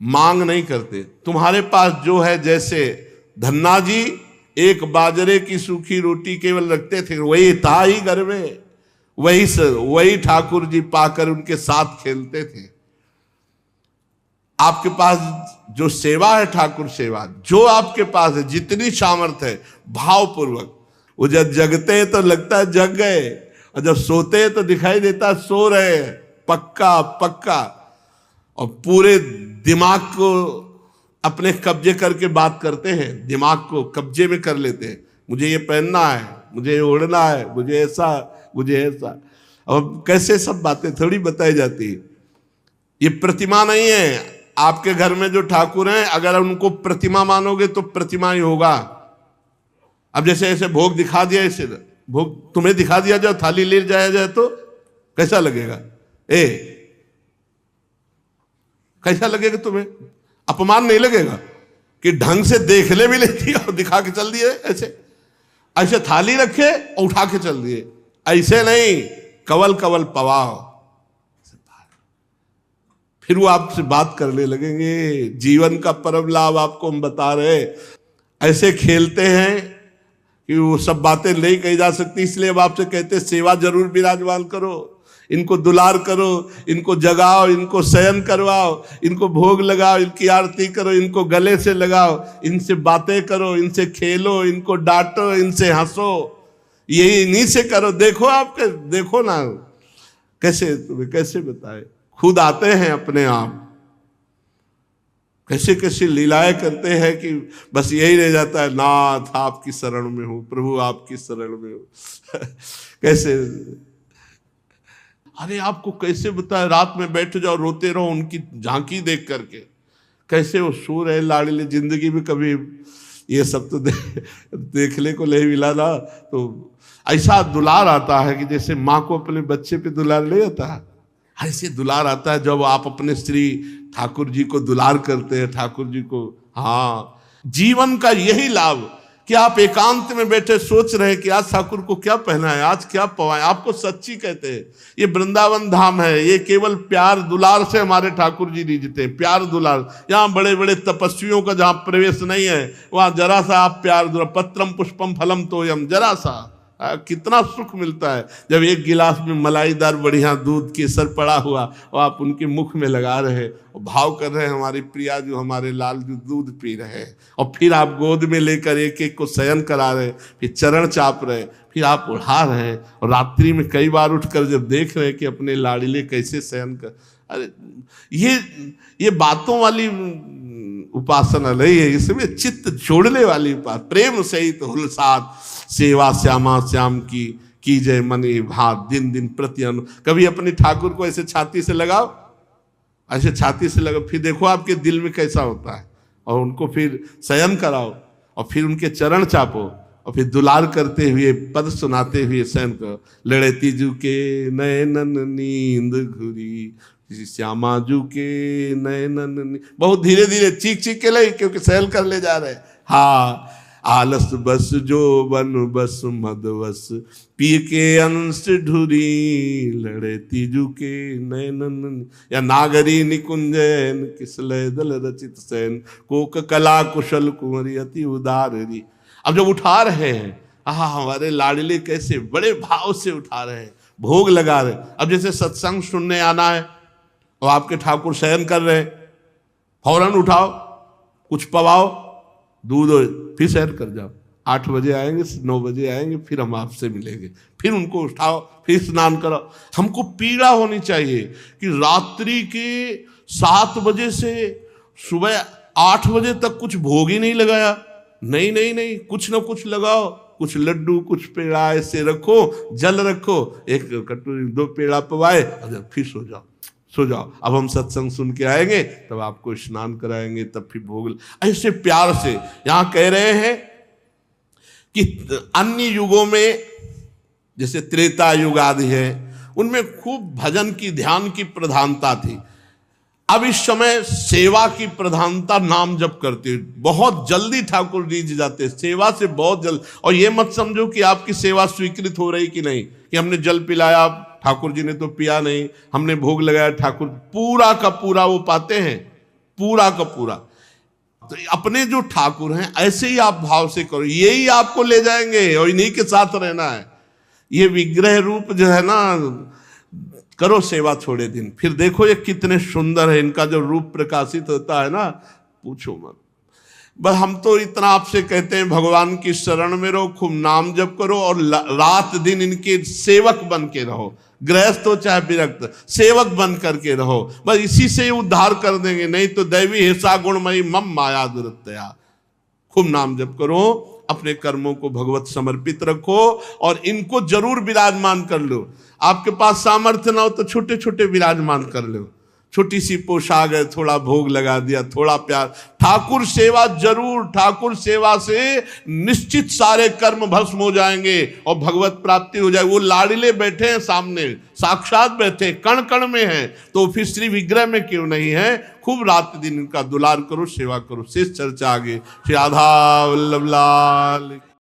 मांग नहीं करते। तुम्हारे पास जो है, जैसे धन्ना जी एक बाजरे की सूखी रोटी केवल रखते थे, वही था ही घर में, वही ठाकुर जी पाकर उनके साथ खेलते थे। आपके पास जो सेवा है, ठाकुर सेवा, जो आपके पास है, जितनी सामर्थ्य है, भावपूर्वक। वो जब जगते हैं तो लगता है जग गए, और जब सोते हैं तो दिखाई देता है सो रहे हैं। पक्का पक्का। और पूरे दिमाग को अपने कब्जे करके बात करते हैं, दिमाग को कब्जे में कर लेते हैं। मुझे ये पहनना है, मुझे ये ओढ़ना है, मुझे ऐसा, मुझे ऐसा। अब कैसे सब बातें थोड़ी बताई जाती है। ये प्रतिमा नहीं है। आपके घर में जो ठाकुर हैं, अगर उनको प्रतिमा मानोगे तो प्रतिमा ही होगा। अब जैसे ऐसे भोग दिखा दिया, ऐसे भोग तुम्हें दिखा दिया जाए, थाली ले जाया जाए तो कैसा लगेगा? कैसा लगेगा तुम्हें? अपमान नहीं लगेगा कि ढंग से देखने भी लेती और दिखा के चल दिए? ऐसे थाली रखे और उठा के चल दिए, ऐसे नहीं। कवल कवल पवाओ, फिर वो आपसे बात करने लगेंगे। जीवन का परम लाभ आपको हम बता रहे। ऐसे खेलते हैं कि वो सब बातें नहीं कही जा सकती, इसलिए अब आपसे कहते सेवा जरूर विराजमान करो, इनको दुलार करो, इनको जगाओ, इनको शयन करवाओ, इनको भोग लगाओ, इनकी आरती करो, इनको गले से लगाओ, इनसे बातें करो, इनसे खेलो, इनको डांटो, इनसे हंसो, यही इन्हीं से करो। देखो आपके, देखो ना कैसे, तुम्हें कैसे बताए, खुद आते हैं अपने आप, कैसे कैसे लीलाएं करते हैं कि बस यही रह जाता है, नाथ आपकी शरण में हूं, प्रभु आपकी शरण में हूं। कैसे, अरे आपको कैसे बताए, रात में बैठ जाओ, रोते रहो उनकी झांकी देख करके, कैसे वो सो रहे लाडले। जिंदगी में कभी ये सब तो देखने को नहीं मिला ना। तो ऐसा दुलार आता है कि जैसे माँ को अपने बच्चे पे दुलार नहीं आता है, ऐसे दुलार आता है जब आप अपने श्री ठाकुर जी को दुलार करते हैं, ठाकुर जी को हाँ, जीवन का यही लाभ कि आप एकांत में बैठे सोच रहे हैं कि आज ठाकुर को क्या पहना है, आज क्या पवाए। आपको सच्ची कहते हैं, ये वृंदावन धाम है, ये केवल प्यार दुलार से हमारे ठाकुर जी रिझते हैं, प्यार दुलार। यहाँ बड़े बड़े तपस्वियों का जहाँ प्रवेश नहीं है, वहाँ जरा सा आप प्यार दुलार, पत्रम पुष्पम फलम तोयम, जरा सा कितना सुख मिलता है जब एक गिलास में मलाईदार बढ़िया दूध केसर पड़ा हुआ और आप उनके मुख में लगा रहे और भाव कर रहे हैं, हमारी प्रिया जो, हमारे लाल जो दूध पी रहे हैं, और फिर आप गोद में लेकर एक एक को शयन करा रहे, फिर चरण चाप रहे, फिर आप उठा रहे हैं, और रात्रि में कई बार उठकर जब देख रहे हैं कि अपने लाडले कैसे शयन कर। अरे ये बातों वाली उपासना नहीं है, इसमें चित्त जोड़ने वाली उपासना। प्रेम सहित हुलसात सेवा श्यामा श्याम की जय मनी भात दिन दिन प्रति अनु। कभी अपने ठाकुर को ऐसे छाती से लगाओ, ऐसे छाती से लगाओ, फिर देखो आपके दिल में कैसा होता है, और उनको फिर शयन कराओ, और फिर उनके चरण चापो, और फिर दुलार करते हुए पद सुनाते हुए शयन करो। लड़े तीजू के नयनन नींद घुरी, श्यामा जू के नयनन, बहुत धीरे धीरे चीख चीख के ले, क्योंकि शयन कर ले जा रहे हैं। हाँ, आलस बस जो बन बस मद बस पी के अंश ढुरी, लड़े तीजू के नयनन, या नागरी निकुंजन किसलय दल रचित सैन, कोक कला कुशल कुंवरी अति उदारी। अब जब उठा रहे हैं, हमारे लाडले कैसे बड़े भाव से उठा रहे हैं, भोग लगा रहे। अब जैसे सत्संग सुनने आना है और आपके ठाकुर शयन कर रहे हैं, फौरन उठाओ, कुछ पवाओ, दूध फिर शयन कर जाओ। 8 बजे आएंगे, 9 बजे आएंगे, फिर हम आपसे मिलेंगे, फिर उनको उठाओ, फिर स्नान करो। हमको पीड़ा होनी चाहिए कि रात्रि के 7 बजे से सुबह 8 बजे तक कुछ भोग ही नहीं लगाया। नहीं नहीं नहीं, कुछ ना कुछ लगाओ, कुछ लड्डू, कुछ पेड़ा ऐसे रखो, जल रखो, एक कटोरी 2 पेड़ा पवाए, फिर सो जाओ। अब हम सत्संग सुन के आएंगे, तब आपको स्नान कराएंगे, तब फिर भोग। ऐसे प्यार से यहाँ कह रहे हैं कि अन्य युगों में जैसे त्रेता युग आदि है, उनमें खूब भजन की, ध्यान की प्रधानता थी। अब इस समय सेवा की प्रधानता, नाम जप करते, बहुत जल्दी ठाकुर रिझ जाते सेवा से, बहुत जल्द। और ये मत समझो कि आपकी सेवा स्वीकृत हो रही कि नहीं, कि हमने जल पिलाया, ठाकुर जी ने तो पिया नहीं, हमने भोग लगाया, ठाकुर पूरा का पूरा वो पाते हैं, पूरा का पूरा। तो अपने जो ठाकुर हैं ऐसे ही आप भाव से करो, यही आपको ले जाएंगे और इन्हीं के साथ रहना है। ये विग्रह रूप जो है ना, करो सेवा थोड़े दिन, फिर देखो ये कितने सुंदर है, इनका जो रूप प्रकाशित होता है ना, पूछो मत। बस हम तो इतना आपसे कहते हैं, भगवान की शरण में रहो, खूब नाम जप करो, और रात दिन इनके सेवक बन के रहो। गृहस्थ हो चाहे विरक्त, सेवक बन करके रहो, बस इसी से उद्धार कर देंगे। नहीं तो दैवी हिंसा गुणमयी मम माया दुरत्या। खूब नाम जप करो, अपने कर्मों को भगवत समर्पित रखो, और इनको जरूर विराजमान कर लो। आपके पास सामर्थ्य ना हो तो छोटे छोटे विराजमान कर लो, छोटी सी पोशाक है, थोड़ा भोग लगा दिया, थोड़ा प्यार। ठाकुर सेवा जरूर, ठाकुर सेवा से निश्चित सारे कर्म भस्म हो जाएंगे और भगवत प्राप्ति हो जाएगी। वो लाडले बैठे हैं सामने, साक्षात बैठे, कण कण में हैं, तो फिर श्री विग्रह में क्यों नहीं है। खूब रात दिन इनका दुलार करो, सेवा करो। शेष चर्चा आगे। श्री राधा वल्लभ लाल।